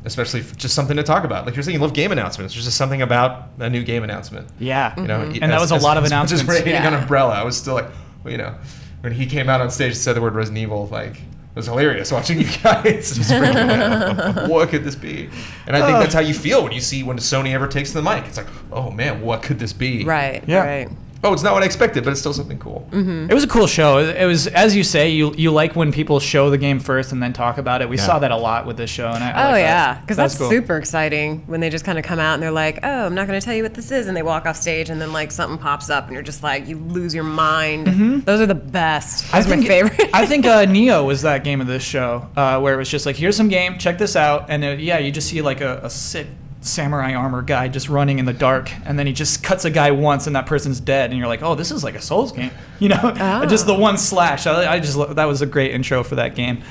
Especially just something to talk about. Like you're saying, you love game announcements. There's just something about a new game announcement. Yeah. You know, And that was a lot of announcements. Just rating on Umbrella. I was still like, well, you know, when he came out on stage and said the word Resident Evil, like, it was hilarious watching you guys just freaking out. What could this be? And I think that's how you feel when Sony ever takes the mic. It's like, oh man, what could this be? Right. Yeah. Right. Oh, it's not what I expected, but it's still something cool. It was a cool show. It was, as you say, you like when people show the game first and then talk about it. We saw that a lot with this show. And I like that. Because that's cool. super exciting when they just kind of come out and they're like, oh, I'm not going to tell you what this is. And they walk off stage and then like something pops up and you're just like, you lose your mind. Those are the best. That's my favorite. I think Neo was that game of this show where it was just like, here's some game, check this out. And you just see like a sick samurai armor guy just running in the dark, and then he just cuts a guy once and that person's dead, and you're like, oh, this is like a Souls game, you know. Just the one slash. That was a great intro for that game.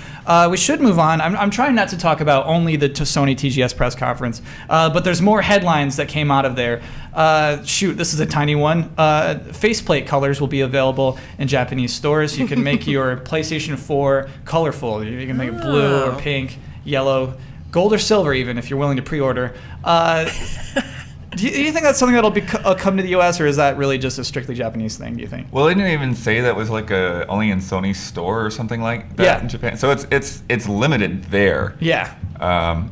We should move on. I'm trying not to talk about only the Sony TGS press conference, but there's more headlines that came out of there. This is a tiny one. Faceplate colors will be available in Japanese stores. You can make your PlayStation 4 colorful. You can make it blue or pink, yellow, gold or silver, even if you're willing to pre-order. Do you think that's something that'll come to the U.S., or is that really just a strictly Japanese thing, do you think? Well, they didn't even say that was like only in Sony's store or something like that in Japan. So it's limited there. Yeah.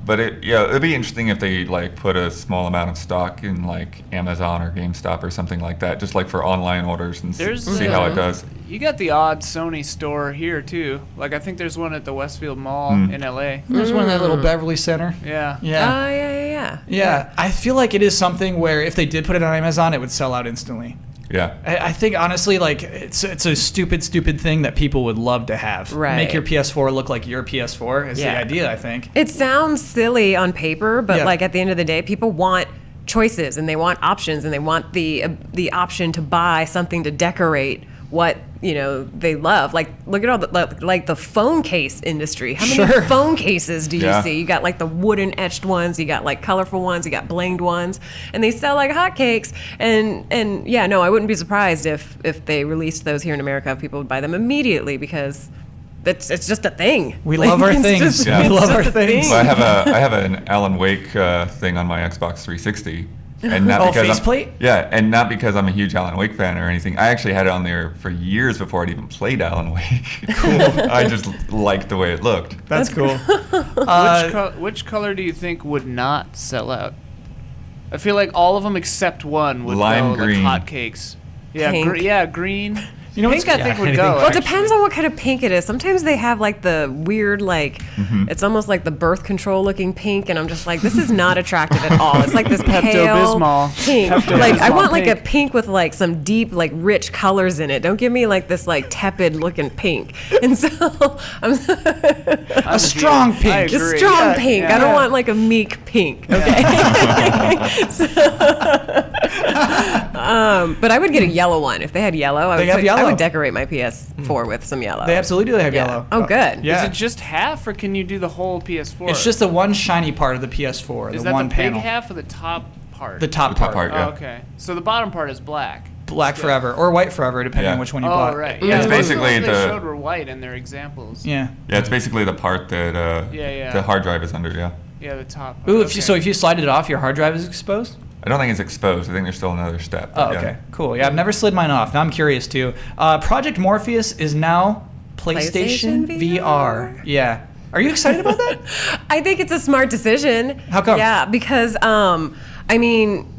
But it'd be interesting if they like put a small amount of stock in like Amazon or GameStop or something like that, just like for online orders and see how it does. You got the odd Sony store here too. Like I think there's one at the Westfield Mall in LA. There's one in that little Beverly Center. Yeah. Yeah. Oh, yeah. Yeah. I feel like it is something where if they did put it on Amazon, it would sell out instantly. Yeah. I think honestly, like it's a stupid thing that people would love to have. Right. Make your PS4 look like your PS4 is the idea, I think. It sounds silly on paper, but like at the end of the day, people want choices and they want options and they want the option to buy something to decorate what they love. Like, look at all the phone case industry. How many Sure. phone cases do you Yeah. see? You got like the wooden etched ones, you got like colorful ones, you got blinged ones, and they sell like hotcakes. And yeah, no, I wouldn't be surprised if they released those here in America. People would buy them immediately because it's just a thing. We love our it's things. just- Yeah. We it's love just our a things. thing. Well, I have an Alan Wake thing on my Xbox 360, and not Oh, because faceplate? yeah, and not because I'm a huge Alan Wake fan or anything. I actually had it on there for years before I'd even played Alan Wake. Cool. I just liked the way it looked. That's cool. Which color do you think would not sell out? I feel like all of them except one would Lime go green. like hotcakes. Yeah, Pink. green. You know what's Pink, I think would anything go. pink. Well, it actually. depends on what kind of pink it is. Sometimes they have like the weird, like, it's almost like the birth control looking pink, and I'm just like, this is not attractive at all. It's like this pale Pepto-Bismol. pink. Pepto-Bismol Like, I want like a pink. pink with like some deep, like rich colors in it. Don't give me like this like tepid looking pink. And so I'm a strong I pink. just agree. strong Yeah, pink. yeah. I don't want like a meek pink. Okay. But I would get a yellow one if they had yellow. They have I yellow. would decorate my PS4 with some yellow. They absolutely do have Yeah. yellow. Oh, good. Yeah. Is it just half, or can you do the whole PS4? It's just the one shiny part of the PS4, Is the that one the panel. big half or the top part? The top The top part. part. Oh, Yeah. okay. So the bottom part is black. Black forever or white forever, depending Yeah. on which one you Oh, bought. right. Yeah, it's most of basically those they the- showed were white in their examples. Yeah. Yeah, it's basically the part that Yeah. the hard drive is under. Yeah. Yeah, the top. Ooh, okay. so if you slide it off, your hard drive is exposed? I don't think it's exposed. I think there's still another step. Oh, but yeah. okay. Cool. Yeah, I've never slid mine off. Now I'm curious too. Project Morpheus is now PlayStation PlayStation VR. Yeah. Are you excited about that? I think it's a smart decision. How come? Yeah, because I mean,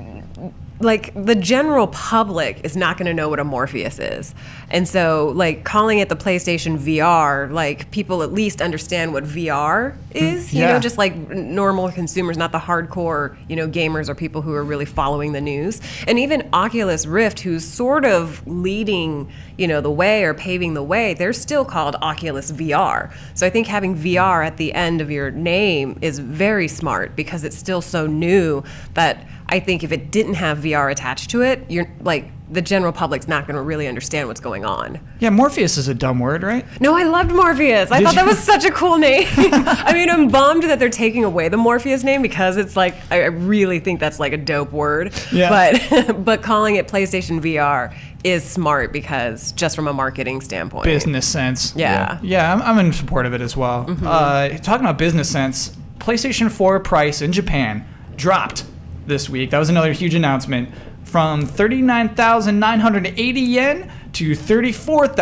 like the general public is not going to know what a Morpheus is, and so like calling it the PlayStation VR, like people at least understand what VR is. You Yeah. know, just like normal consumers, not the hardcore gamers or people who are really following the news. And even Oculus Rift, who's sort of leading the way or paving the way, they're still called Oculus VR. So I think having VR at the end of your name is very smart because it's still so new that I think if it didn't have VR attached to it, you're like the general public's not going to really understand what's going on. Yeah, Morpheus is a dumb word, right? No, I loved Morpheus. I thought that you? was such a cool name. I mean, I'm bummed that they're taking away the Morpheus name because it's like I really think that's like a dope word. Yeah. But calling it PlayStation VR is smart because just from a marketing standpoint. Business sense. Yeah. Yeah, I'm in support of it as well. Talking about business sense, PlayStation 4 price in Japan dropped this week. That was another huge announcement. From 39,980 yen to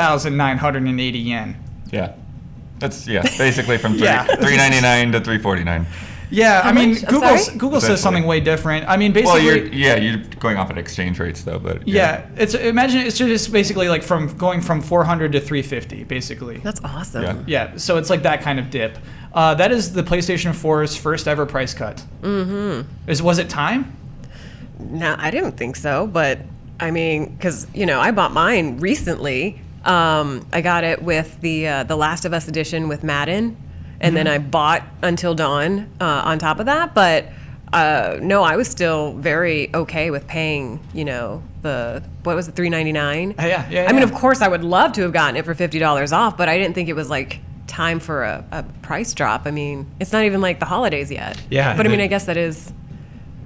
34,980 yen. Yeah. That's basically from Yeah. $399 to $349. Yeah, I mean, much? I'm sorry? Google says Essentially. something way different. I mean, Well, basically, you're going off at exchange rates though, but yeah, imagine it's just basically like going from 400 to 350, basically. That's awesome. Yeah. Yeah, so it's like that kind of dip. That is the PlayStation 4's first ever price cut. Mm-hmm. Was it time? No, I didn't think so, but I mean, because I bought mine recently. I got it with the Last of Us edition with Madden, and then I bought Until Dawn on top of that. But no, I was still very okay with paying. What was it, $399? Yeah. I mean, of course, I would love to have gotten it for $50 off, but I didn't think it was like time for a price drop. I mean, it's not even like the holidays yet. Yeah, But I mean, and I guess that is.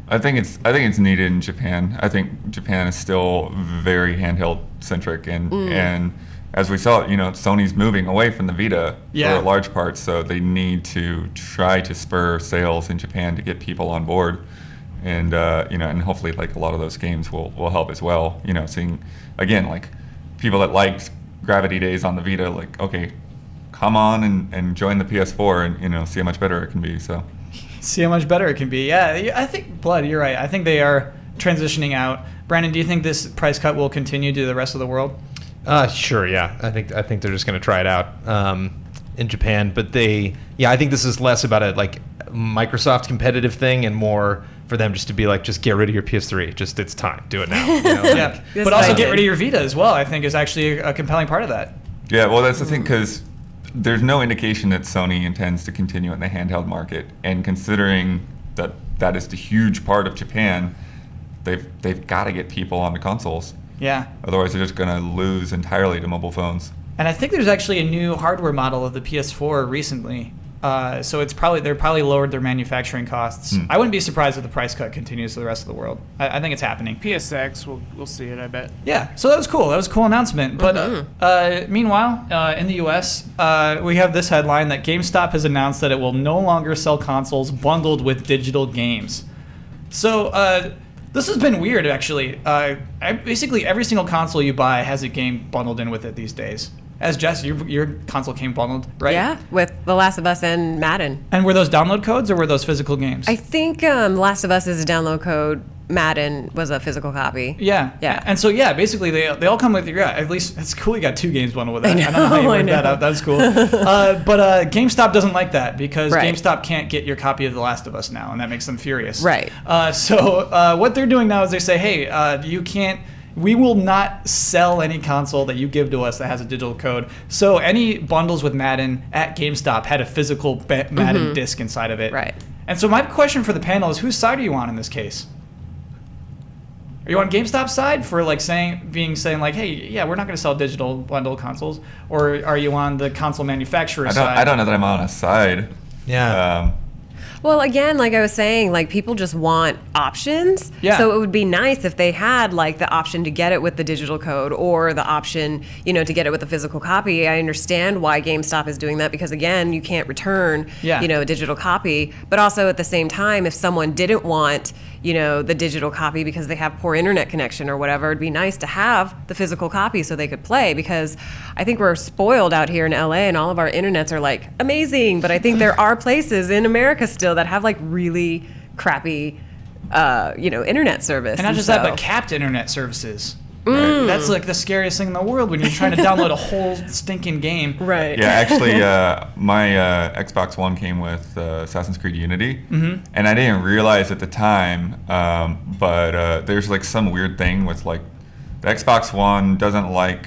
I think it's needed in Japan. I think Japan is still very handheld centric, and as we saw, Sony's moving away from the Vita Yeah. for a large part, so they need to try to spur sales in Japan to get people on board, and and hopefully like a lot of those games will help as well. Seeing again like people that liked Gravity Days on the Vita, like okay, come on and join the PS4 and see how much better it can be. So. See how much better it can be. Yeah, I think, Blood, you're right. I think they are transitioning out. Brandon, do you think this price cut will continue to the rest of the world? Sure, yeah. I think they're just going to try it out in Japan, but I think this is less about a like Microsoft competitive thing and more for them just to be like, just get rid of your PS3. Just it's time, do it now. Yeah, That's but also what I get did. rid of your Vita as well. I think is actually a compelling part of that. Yeah, well, that's the thing, because there's no indication that Sony intends to continue in the handheld market. And considering that is the huge part of Japan, they've got to get people on the consoles. Yeah. Otherwise, they're just going to lose entirely to mobile phones. And I think there's actually a new hardware model of the PS4 recently. So they're probably lowered their manufacturing costs. I wouldn't be surprised if the price cut continues to the rest of the world. I think it's happening. PSX, we'll see it, I bet. Yeah, so that was cool. That was a cool announcement. But meanwhile, in the U.S., we have this headline that GameStop has announced that it will no longer sell consoles bundled with digital games. So this has been weird, actually. Basically, every single console you buy has a game bundled in with it these days. As Jess, your console came bundled, right? Yeah, with The Last of Us and Madden. And were those download codes or were those physical games? I think Last of Us is a download code. Madden was a physical copy. Yeah. Yeah. And so, yeah, basically they all come with, at least it's cool you got 2 games bundled with that. I don't know how you worked that out. That's cool. But GameStop doesn't like that because GameStop can't get your copy of The Last of Us now, and that makes them furious. Right. So what they're doing now is they say, hey, you can't, we will not sell any console that you give to us that has a digital code. So any bundles with Madden at GameStop had a physical Madden disc inside of it. Right. And so my question for the panel is, whose side are you on in this case? Are you on GameStop's side for like saying, hey, yeah, we're not going to sell digital bundle consoles, or are you on the console manufacturer's side? I don't know that I'm on a side. Yeah. Well, again, like I was saying, like people just want options. Yeah. So it would be nice if they had like the option to get it with the digital code or the option, to get it with a physical copy. I understand why GameStop is doing that because again, you can't return, a digital copy. But also at the same time, if someone didn't want, the digital copy because they have poor internet connection or whatever, it'd be nice to have the physical copy so they could play because I think we're spoiled out here in LA and all of our internets are like amazing. But I think there are places in America still that have like really crappy, internet service. And not just that, but capped internet services. Right. That's like the scariest thing in the world when you're trying to download a whole stinking game. Right. Yeah, actually, my Xbox One came with Assassin's Creed Unity, and I didn't realize at the time, but there's like some weird thing with like the Xbox One doesn't like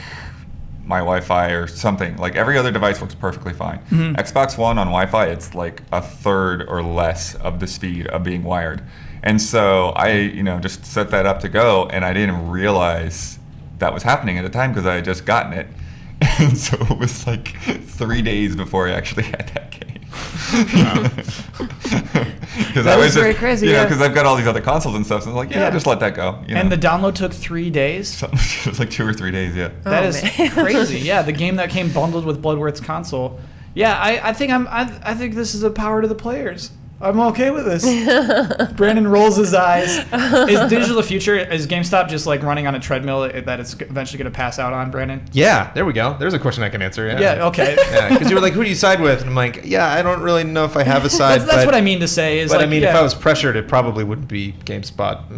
my Wi-Fi or something. Like every other device works perfectly fine. Xbox One on Wi-Fi, it's like a third or less of the speed of being wired. And so I, just set that up to go, and I didn't realize that was happening at the time because I had just gotten it. And so it was like 3 days before I actually had that game. Because That was very crazy, because I've got all these other consoles and stuff, so I was like, just let that go. And the download took 3 days? It was like 2 or 3 days, yeah. That is crazy. Yeah, the game that came bundled with Bloodworth's console. Yeah, I think this is a power to the players. I'm okay with this. Brandon rolls his eyes. Is digital the future? Is GameStop just like running on a treadmill that it's eventually going to pass out on, Brandon? Yeah, there we go. There's a question I can answer. Yeah, okay. Yeah, because you were like, who do you side with? And I'm like, yeah, I don't really know if I have a side. That's what I mean to say. Is but like, I mean, if I was pressured, it probably wouldn't be GameSpot.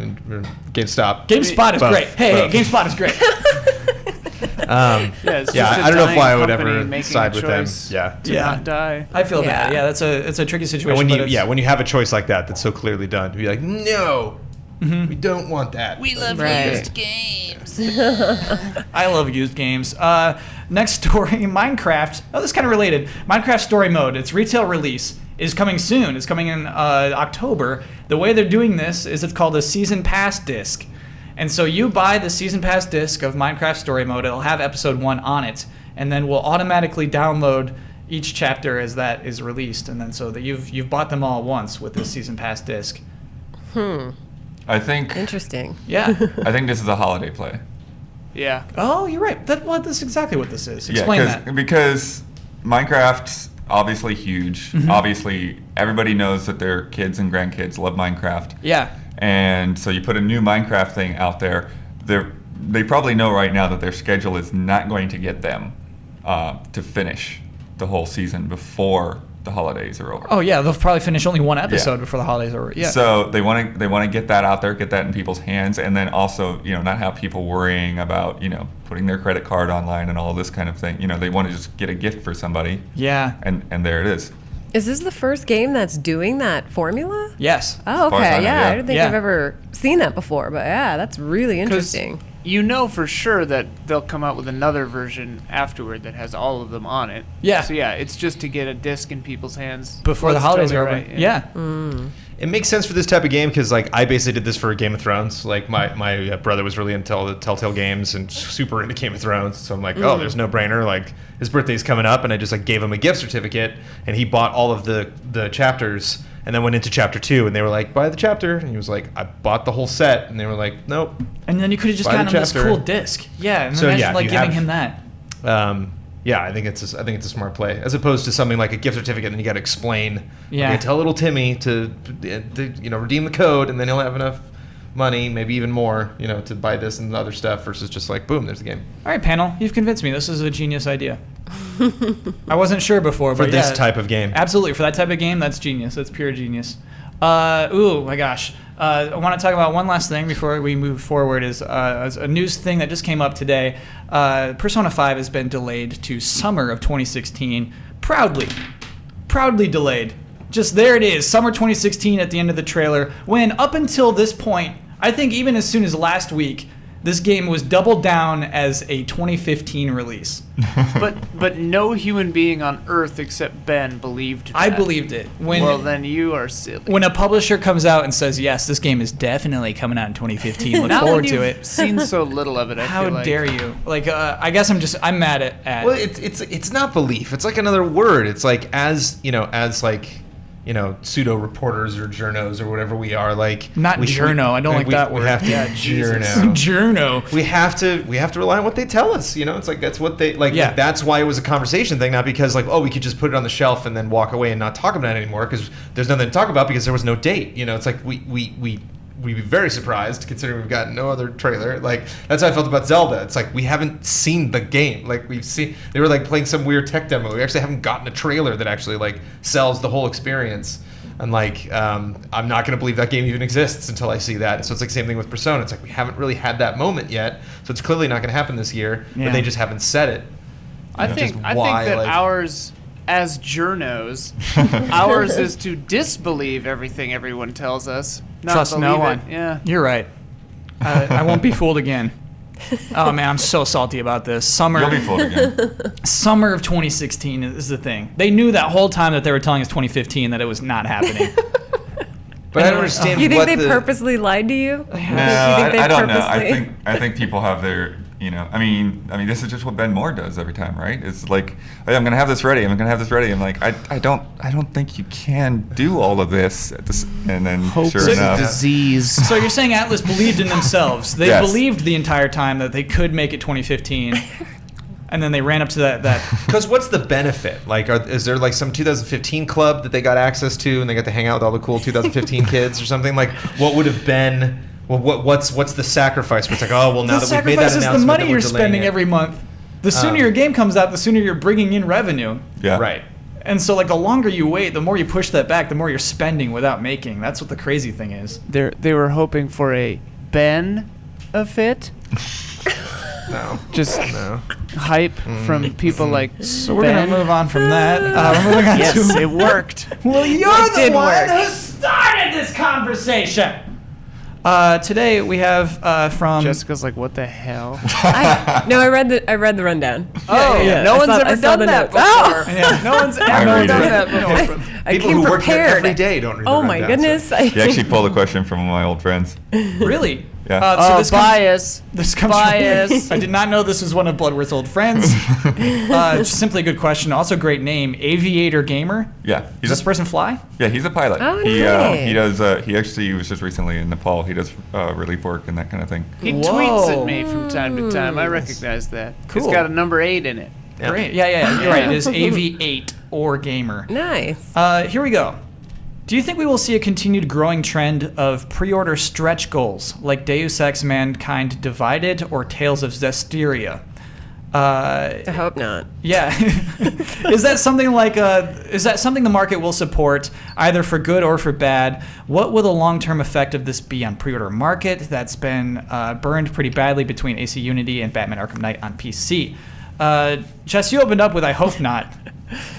GameStop. GameSpot is Both. great. Hey, GameSpot is great. I don't know why I would ever side with them. Yeah. To not die. I feel bad. Yeah, it's a tricky situation. When you have a choice like that, that's so clearly done, to be like, no, we don't want that. We love used games. I love used games. Next story, Minecraft. Oh, this is kind of related. Minecraft Story Mode. Its retail release is coming soon. It's coming in October. The way they're doing this is it's called a Season Pass disc. And so you buy the Season Pass disc of Minecraft Story Mode. It'll have episode 1 on it, and then we'll automatically download each chapter as that is released. And then so that you've bought them all at once with this Season Pass disc. I think. Interesting. Yeah. I think this is a holiday play. Yeah. Oh, you're right. That's exactly what this is. Explain that. Because Minecraft's obviously huge. Obviously, everybody knows that their kids and grandkids love Minecraft. Yeah. And so you put a new Minecraft thing out there. They probably know right now that their schedule is not going to get them to finish the whole season before the holidays are over. Oh yeah, they'll probably finish only one episode before the holidays are over. Yeah. So they want to get that out there, get that in people's hands, and then also not have people worrying about putting their credit card online and all this kind of thing. They want to just get a gift for somebody. Yeah. And there it is. Is this the first game that's doing that formula? Yes. Oh, As far as I okay. know, Yeah, yeah. I don't think I've ever seen that before, but yeah, that's really interesting. You know for sure that they'll come out with another version afterward that has all of them on it. Yeah. So yeah, it's just to get a disc in people's hands Before the That's holidays totally are over. right, Yeah. it makes sense for this type of game because like I basically did this for Game of Thrones. Like my brother was really into all the Telltale games and super into Game of Thrones. So I'm like, oh, there's no brainer. Like his birthday's coming up, and I just like gave him a gift certificate, and he bought all of the chapters, and then went into chapter 2, and they were like, buy the chapter, and he was like, I bought the whole set, and they were like, nope. And then you could have just Buy the gotten him this chapter. cool disc. Yeah, and So, imagine yeah, if like you giving have- him that. Yeah, I think it's a smart play as opposed to something like a gift certificate, and you got to explain. Yeah. Okay, tell little Timmy to redeem the code, and then he'll have enough money, maybe even more, to buy this and other stuff versus just like boom, there's the game. All right, panel, you've convinced me. This is a genius idea. I wasn't sure before, For but this yeah, type of game. absolutely for that type of game, that's genius. That's pure genius. Ooh, my gosh. I want to talk about one last thing before we move forward. Is a news thing that just came up today. Persona 5 has been delayed to summer of 2016. Proudly delayed. Just there it is, summer 2016 at the end of the trailer. When up until this point, I think even as soon as last week, this game was doubled down as a 2015 release. But no human being on Earth except Ben believed that. I believed it. Well, then you are silly. When a publisher comes out and says, yes, this game is definitely coming out in 2015, look Not forward when to you've it. seen so little of it, I How feel like. dare you? Like, I guess I'm mad at Well, it's not belief. It's like another word. It's like as pseudo reporters or journos or whatever we are, like Not journo. I don't like that word. We have to Journo. We have to rely on what they tell us. It's like that's what they like. Yeah. That's why it was a conversation thing, not because like we could just put it on the shelf and then walk away and not talk about it anymore because there's nothing to talk about because there was no date. It's like we'd be very surprised considering we've got no other trailer. Like that's how I felt about Zelda. It's like we haven't seen the game. Like they were like playing some weird tech demo. We actually haven't gotten a trailer that actually like sells the whole experience. And like I'm not gonna believe that game even exists until I see that. So it's like same thing with Persona. It's like we haven't really had that moment yet. So it's clearly not gonna happen this year. Yeah. But they just haven't said it. I think Just that why, like- ours, as journos, ours is to disbelieve everything everyone tells us. Not Trust no believe one. it. Yeah. You're right. I won't be fooled again. Oh man, I'm so salty about this. You'll be fooled again. Summer of 2016 is the thing. They knew that whole time that they were telling us 2015 that it was not happening. But I don't understand You think what they the purposely lied to you? No, You think they I don't know. purposely- I think people have their, I mean, this is just what Ben Moore does every time, right? It's like, hey, I'm gonna have this ready. I'm like, I don't think you can do all of this at this, and then sure enough, disease. So you're saying Atlas believed in themselves. They Yes. believed the entire time that they could make it 2015. And then they ran up to that Because what's the benefit? Like, is there like some 2015 club that they got access to and they got to hang out with all the cool 2015 kids or something? Like, what would have been? Well, what's the sacrifice? Where it's like, oh well, now the that we've made that sacrifice is announcement, the money that we're you're delaying spending it. every month. The sooner your game comes out, the sooner you're bringing in revenue. yeah, Right. And so, like, the longer you wait, the more you push that back, the more you're spending without making. That's what the crazy thing is. They were hoping for a Ben-a-fit. No. Just No. hype from people like So we're going to move on from that. We're moving on Yes, to... it worked. Well, you're It the did one work. who started this conversation. Today we have from... Jessica's like, what the hell? I read the rundown. Oh, yeah. no I one's saw- I ever saw done the that notes. Oh! before. Yeah, no one's I ever read done it. that before. I People came who work there prepared. every day don't read Oh the my rundown, goodness! so- He actually pulled a question from one of my old friends. Really? Yeah. So Oh, this comes- bias. This comes Bias. from... I did not know this was one of Bloodworth's old friends. It's simply a good question. Also, great name. Aviator Gamer. Yeah, Does he's this a, person fly? yeah, he's a pilot. Oh, he nice. does. He actually was just recently in Nepal. He does relief work and that kind of thing. He Whoa. tweets at me from time to time. I recognize that. Cool. It's got a number 8 in it. Yeah. Great. Yeah. You're right. It is AV8 or Gamer. Nice. Here we go. Do you think we will see a continued growing trend of pre-order stretch goals like Deus Ex Mankind Divided or Tales of Zestiria? I hope not. Yeah. Is that something the market will support either for good or for bad? What will the long-term effect of this be on pre-order market that's been burned pretty badly between AC Unity and Batman Arkham Knight on PC? Jess, you opened up with I hope not.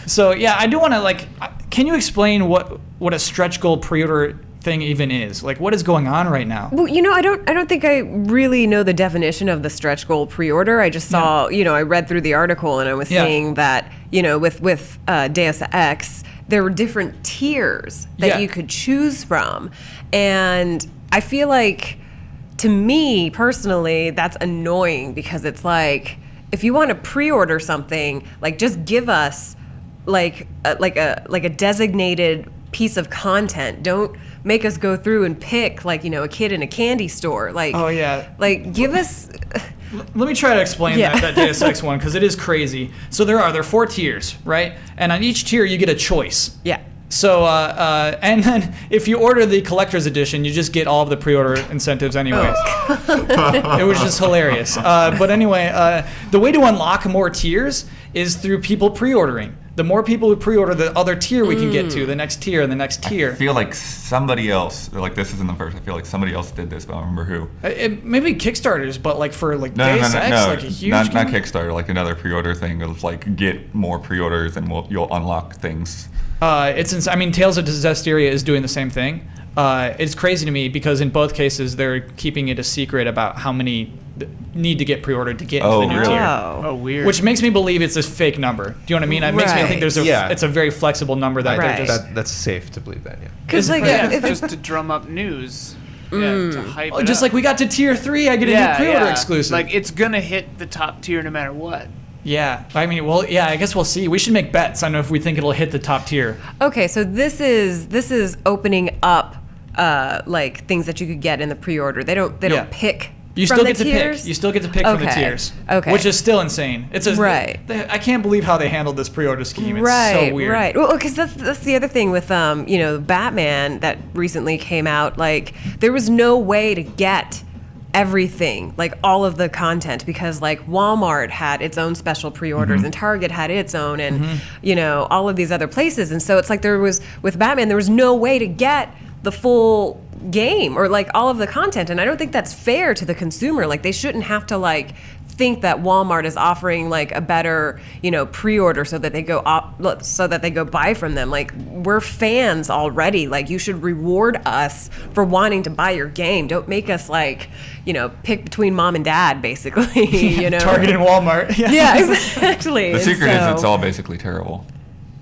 So yeah, I do want to can you explain what a stretch goal pre-order thing even is? Like, what is going on right now? Well, I don't think I really know the definition of the stretch goal pre-order. I just saw, I read through the article and I was Yeah. seeing that, with Deus Ex, there were different tiers that Yeah. you could choose from. And I feel like, to me personally, that's annoying because it's like, if you want to pre-order something, like just give us like a designated piece of content. Don't make us go through and pick like, you know, a kid in a candy store. Like, Oh, yeah. like give us. Let me try to explain Yeah. that Deus Ex one, because it is crazy. So there are 4 tiers, right? And on each tier you get a choice. Yeah. So, and then if you order the collector's edition, you just get all of the pre-order incentives anyways. It was just hilarious. But anyway, the way to unlock more tiers is through people pre-ordering. The more people who pre-order, the other tier we can get to, the next tier, and the next tier. I feel like somebody else, like this isn't the first, I feel like somebody else did this, but I don't remember who. Maybe Kickstarters, but like for like No, Deus Ex, like a huge not game? Kickstarter, like another pre-order thing. It was like get more pre-orders and you'll unlock things. I mean, Tales of Zestiria is doing the same thing. It's crazy to me because in both cases they're keeping it a secret about how many need to get pre-ordered to get into Oh, the new really? tier. Oh, weird. Which makes me believe it's a fake number. Do you know what I mean? It makes me think Right. it's a very flexible number that Right. they're just. That's safe to believe that. Yeah. Because like yeah, if just to drum up news. Yeah, to hype Oh, it just up. like we got to tier 3, I get a new pre-order exclusive. Like it's gonna hit the top tier no matter what. yeah, I mean, well, yeah, I guess we'll see. We should make bets on if we think it'll hit the top tier. Okay, so this is opening up like things that you could get in the pre-order. They don't Yeah. pick. You from still the get to tiers? pick. You still get to pick from the Okay. tiers. Okay. Which is still insane. It's a, Right. I can't believe how they handled this pre-order scheme. It's Right, so weird. right. Well, because that's the other thing with you know, Batman that recently came out. Like, there was no way to get everything, like all of the content, because like Walmart had its own special pre-orders and Target had its own, and you know, all of these other places. And so it's like there was with Batman, there was no way to get the full game or like all of the content, and I don't think that's fair to the consumer. Like, they shouldn't have to like think that Walmart is offering like a better, you know, pre-order so that they go buy from them. Like, we're fans already. Like, you should reward us for wanting to buy your game. Don't make us like, you know, pick between mom and dad, basically. You know, Target and Walmart. yeah, exactly. The And secret is so- it's all basically terrible.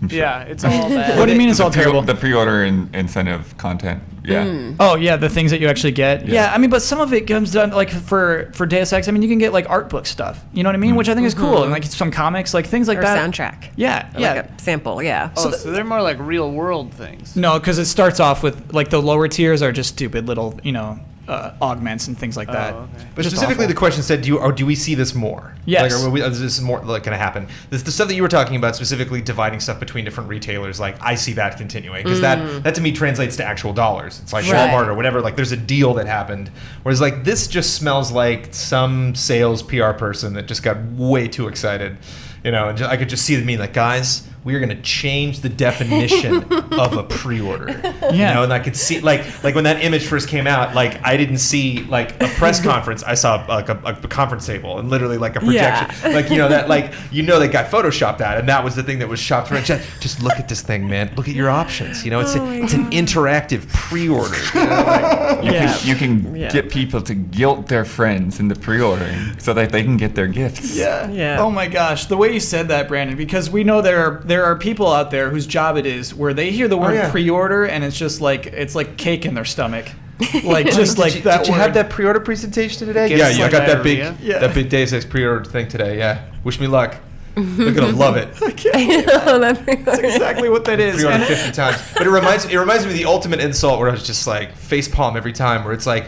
Yeah, it's all bad. What do you mean it's all The terrible? pre-order incentive content. Yeah. Oh yeah, the things that you actually get. Yeah, I mean, but some of it comes down like for Deus Ex. I mean, you can get like art book stuff. You know what I mean? Which I think is cool, and like some comics, like things like or that. soundtrack. Yeah, Or yeah. like a sample. Yeah. Oh, so they're more like real world things. No, because it starts off with like the lower tiers are just stupid little, you know, augments and things like that. Oh, okay. But Just specifically, awful. the question said, do we see this more? Yes. Like, is this more like going to happen? The stuff that you were talking about, specifically dividing stuff between different retailers, like I see that continuing because that to me translates to actual dollars. It's like Right. Walmart or whatever. Like there's a deal that happened. Whereas like this just smells like some sales PR person that just got way too excited. You know, and I could just see them being like, guys, we are going to change the definition of a pre-order. Yeah. You know, and I could see like when that image first came out, like I didn't see like a press conference. I saw like a conference table and literally like a projection. Yeah. Like, you know, that like, you know, they got photoshopped that, and that was the thing that was shopped around. Just look at this thing, man. Look at your options. You know, it's it's an interactive pre-order. You know, like, Yeah. You can Yeah. get people to guilt their friends into pre-ordering so that they can get their gifts. Yeah. Yeah. Oh my gosh, the way you said that, Brandon, because we know there are people out there whose job it is where they hear the word yeah. pre-order and it's just like it's like cake in their stomach, like just like that. Did you word. have that pre-order presentation today? Gets Yeah, I like got that big diarrhea. Yeah. that big Deus Ex pre-order thing today. Yeah, wish me luck. They're gonna love it. That's exactly what that is. Pre-ordered And 50 times. But it reminds me of the ultimate insult where I was just like face palm every time, where it's like,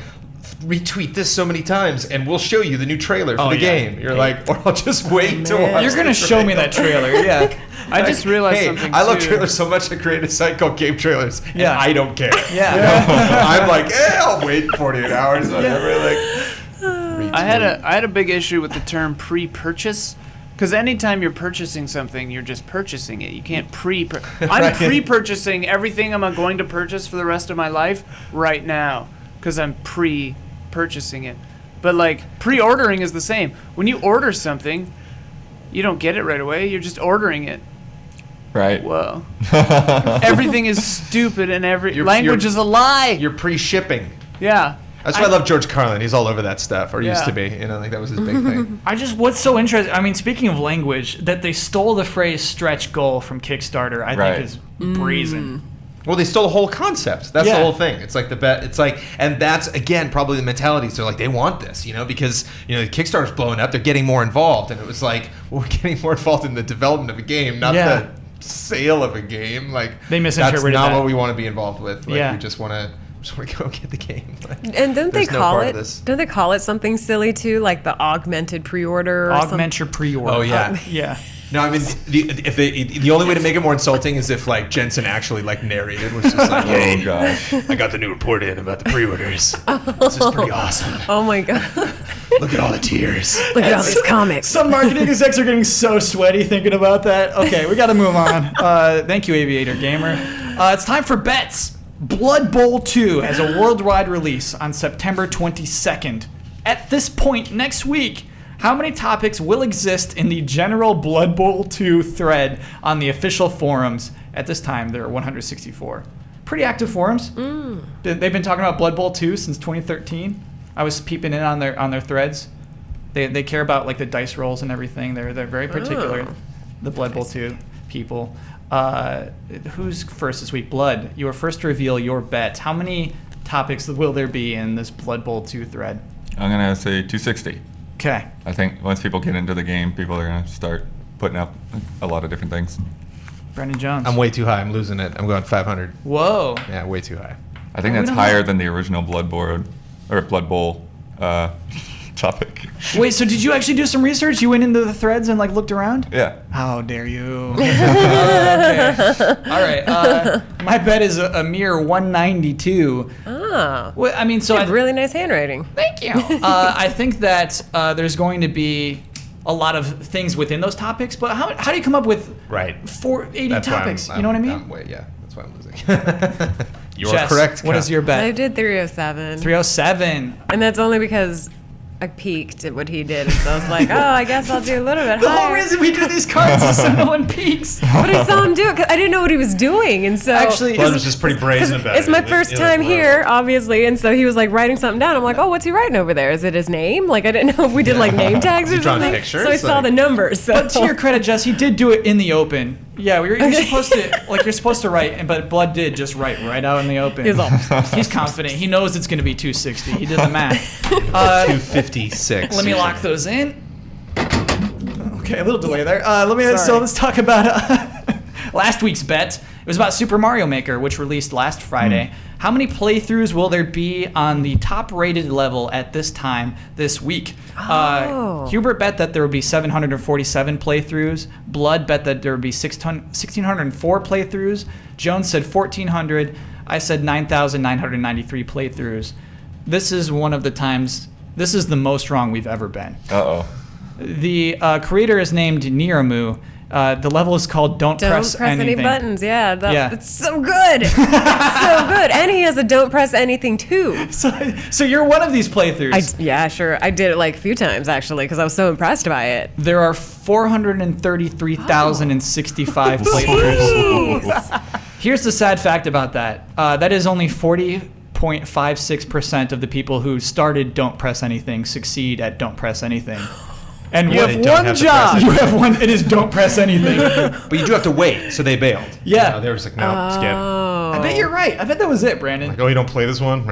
retweet this so many times and we'll show you the new trailer for Oh, the yeah. game. You're like, or I'll just wait to watch. You're gonna the show me that trailer, yeah. I just realized hey, something I love too. trailers so much I created a site called Game Trailers, and Yeah. I don't care. Yeah. You know? I'm like, I'll wait 48 hours. Whatever. Like, I had a big issue with the term pre-purchase, because anytime you're purchasing something, you're just purchasing it. You can't I'm Right. pre-purchasing everything I'm going to purchase for the rest of my life right now, because I'm pre-purchasing it. But like pre-ordering is the same. When you order something, you don't get it right away. You're just ordering it. Right. Whoa. Everything is stupid, and every You're- language you're- is a lie. you're pre-shipping. Yeah. That's why I love George Carlin. He's all over that stuff, or used Yeah. to be. You know, like that was his big thing. What's so interesting, I mean, speaking of language, that they stole the phrase stretch goal from Kickstarter, I Right. think is brazen. Well, they stole the whole concept. That's Yeah. the whole thing. It's like the bet. It's like, and that's again probably the mentality. So like they want this, you know, because the Kickstarter's blowing up. They're getting more involved, and it was like, well, we're getting more involved in the development of a game, not Yeah. the sale of a game. Like They misinterpreted That's not that. what we want to be involved with. Like, Yeah. we just want to go get the game. Like, And don't they there's no call part it? of this. Don't they call it something silly too, like the augmented pre-order? Or Augment your pre-order. Oh, yeah. Yeah. No, I mean, the only way to make it more insulting is if like Jensen actually like narrated, was just like, Oh hey, gosh. I got the new report in about the pre-orders. This is pretty awesome. Oh my god! Look at all the tears. Look at all these comics. Some marketing execs are getting so sweaty thinking about that. Okay, we got to move on. Thank you, Aviator Gamer. It's time for bets. Blood Bowl 2 has a worldwide release on September 22nd. At this point next week, how many topics will exist in the general Blood Bowl 2 thread on the official forums? At this time, there are 164. Pretty active forums. They've been talking about Blood Bowl 2 since 2013. I was peeping in on their threads. They care about like the dice rolls and everything. They're very particular. The Blood Bowl 2 people. Who's first this week? Blood. You are first to reveal your bet. How many topics will there be in this Blood Bowl 2 thread? I'm gonna say 260. Okay. I think once people get into the game, people are gonna start putting up a lot of different things. Brendan Jones. I'm way too high. I'm losing it. I'm going 500. Whoa. Yeah, way too high. I think Oh, we that's don't higher know. than the original Blood Bowl topic. Wait, so did you actually do some research? You went into the threads and like looked around? Yeah. How dare you? Okay. All right. My bet is a mere 192. Oh, Well, I mean, so you I have really nice handwriting. Thank you. I think that there's going to be a lot of things within those topics, but how do you come up with Right. 480 That's why topics? You know what I mean? That's why I'm losing. You're Jess, correct. What is your I bet? did 307, 307. and that's only because I peeked at what he did, and so I was like, oh, I guess I'll do a little bit The whole higher. reason we do these cards is so no one peeks. But I saw him do it because I didn't know what he was doing, and so Actually, Blood was just pretty brazen about it. it's my It- first it time was here, obviously, and so he was like writing something down. I'm like, oh, what's he writing over there? Is it his name? Like I didn't know if we did like name tags or You drawing something. pictures? So I saw Like- the numbers. So. But to your credit, Jess, he did do it in the open. Yeah, you're supposed to you're supposed to write, but Blood did just write right out in the open. He was all- He's confident. He knows it's going to be 260. He did the math. 256. Let me lock those in. Okay, a little delay there. So Sorry. let's talk about last week's bet. It was about Super Mario Maker, which released last Friday. How many playthroughs will there be on the top-rated level at this time this week? Oh. Hubert bet that there would be 747 playthroughs. Blood bet that there would be 1,604 playthroughs. Jones said 1,400. I said 9,993 playthroughs. This is one of the times. This is the most wrong we've ever been. Uh-oh. The creator is named Niramu. The level is called Don't Press any Anything. buttons. Yeah, Yeah. it's so good. It's so good. And he has a don't press anything too. So you're one of these playthroughs. Yeah, sure. I did it like a few times actually because I was so impressed by it. There are 433,065 playthroughs. Jeez. Here's the sad fact about that. That is only 40.56% of the people who started Don't Press Anything succeed at Don't Press Anything. And You what- have don't one have to job. press you have one. It is Don't Press Anything. But you do have to wait, so they bailed. Yeah. You know, they were just like, no, skip. Oh. I bet you're right. I bet that was it, Brandon. Like, oh, you don't play this one?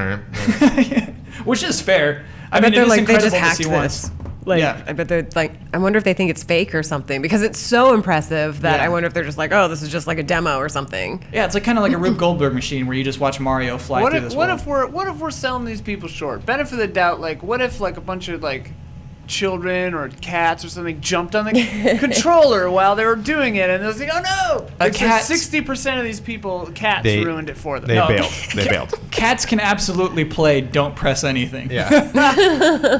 Which is fair. I bet it they're is like they just incredible to hacked see this. once. Like, Yeah. I bet they're like, I wonder if they think it's fake or something because it's so impressive that Yeah. I wonder if they're just like, oh, this is just like a demo or something. Yeah, it's like kind of like a Rube Goldberg machine where you just watch Mario fly What through if, this what world. if we're selling these people short? Benefit of the doubt, like what if like a bunch of like children or cats or something jumped on the controller while they were doing it and they was like, oh no! A Like, cat- 60% of these people, cats They- ruined it for them. They No. bailed. They bailed. Cats can absolutely play Don't Press Anything. Yeah.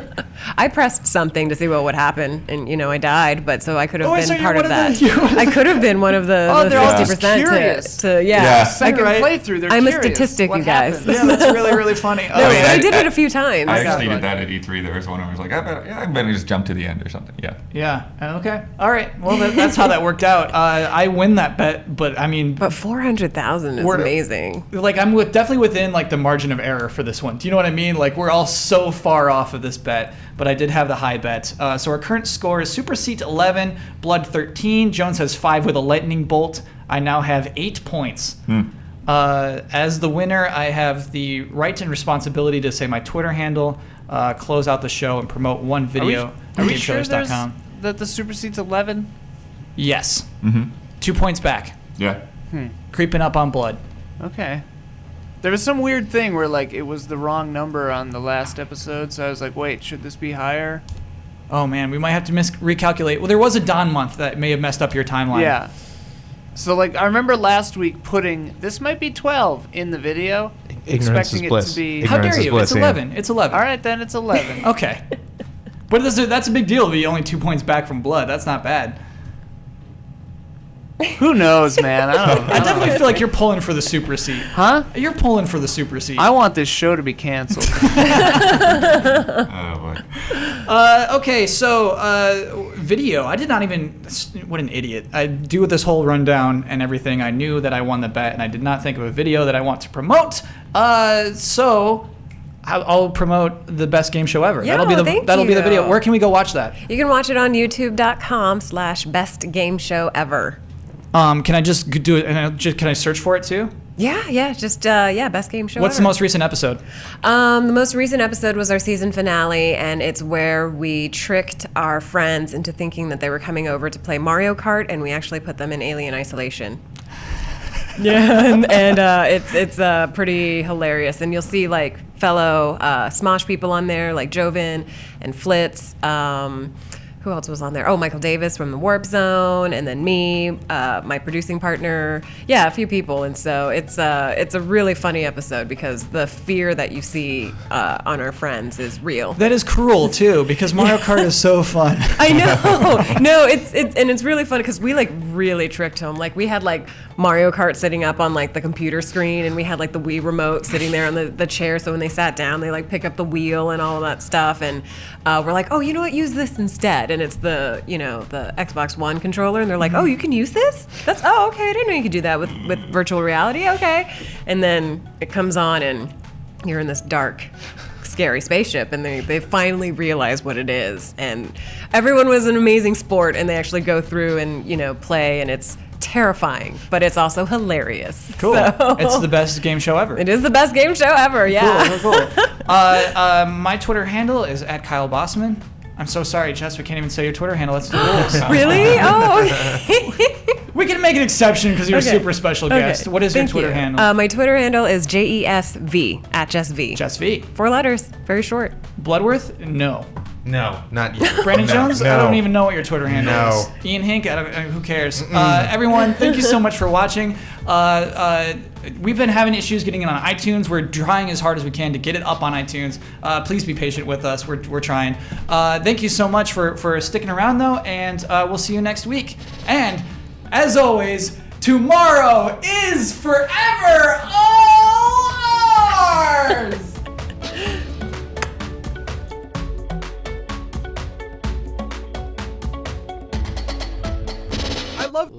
I pressed something to see what would happen, and I died. But so I could have Oh, so been you're part one of of that. the- I could have been one of the Oh, they're all just 60% curious. to Yeah. Second Right. playthrough, they're I'm a curious. statistic, What you guys. happened? Yeah, that's really, really funny. No, I mean, I did it a few times. I got actually one. did that at E3. There was one where I was like, I better just jump to the end or something. Yeah. Yeah. Okay. All right. Well, that's how that worked out. I win that bet, but I mean, But 400,000 is We're- amazing. like I'm definitely within like the margin of error for this one. Do you know what I mean? Like we're all so far off of this bet, but I did have the high bet. So our current score is Super Seat 11, Blood 13. Jones has 5 with a lightning bolt. I now have 8 points. As the winner, I have the right and responsibility to say my Twitter handle, close out the show, and promote one video Are at we sure GameStop.com. that the Super Seat's 11? Yes. Mm-hmm. 2 points back. Yeah. Creeping up on Blood. Okay. There was some weird thing where like it was the wrong number on the last episode, so I was like, wait, should this be higher? Oh man, we might have to recalculate. Well, there was a Dawn month that may have messed up your timeline. Yeah. So like I remember last week putting this might be 12 in the video, Ignorance expecting is it bliss. to be. How Ignorance dare is you? bliss, It's Ian. 11. It's 11. All right, then it's 11. Okay. But that's a big deal to be only 2 points back from Blood. That's not bad. Who knows, man? I don't know. I definitely feel like you're pulling for the Super Seat. Huh? You're pulling for the Super Seat. I want this show to be canceled. Oh boy. Okay, so video. I did not even. What an idiot. I do this whole rundown and everything. I knew that I won the bet, and I did not think of a video that I want to promote. So I'll promote the best game show ever. Yeah, thank that'll be the video. you. Where can we go watch that? You can watch it on youtube.com/bestgameshowever. Can I just do it? And can I search for it too? Yeah, just best game show. What's the ever. most recent episode? The most recent episode was our season finale, and it's where we tricked our friends into thinking that they were coming over to play Mario Kart, and we actually put them in Alien Isolation. Yeah, and it's pretty hilarious, and you'll see like fellow Smosh people on there, like Joven and Flitz. Who else was on there? Oh, Michael Davis from the Warp Zone, and then me, my producing partner. Yeah, a few people, and so it's a really funny episode because the fear that you see on our friends is real. That is cruel too, because Mario Kart is so fun. I know. No, it's really funny because we like really tricked him. Like we had like Mario Kart sitting up on like the computer screen, and we had like the Wii remote sitting there on the chair. So when they sat down, they like pick up the wheel and all of that stuff. And we're like, oh, you know what? Use this instead. And it's the Xbox One controller, and they're like, oh, you can use this? That's okay. I didn't know you could do that with virtual reality. Okay. And then it comes on, and you're in this dark, scary spaceship, and they finally realize what it is. And everyone was an amazing sport, and they actually go through and play, and it's terrifying, but it's also hilarious. Cool. So- It's the best game show ever. It is the best game show ever. Yeah. Cool. My Twitter handle is @KyleBossman. I'm so sorry, Jess. We can't even say your Twitter handle. That's the rules. Really? Oh. We can make an exception because you're Okay. a super special guest. Okay. What is your Thank Twitter you. handle? My Twitter handle is JESV @JessV. Jess V. 4 letters, very short. Bloodworth? No. No, not you. Brandon No, Jones? no. I don't even know what your Twitter handle No. is. Ian Hink? Who cares? Everyone, thank you so much for watching. We've been having issues getting it on iTunes. We're trying as hard as we can to get it up on iTunes. Please be patient with us. We're trying. Thank you so much for sticking around, though, and we'll see you next week. And, as always, tomorrow is forever all ours! I love...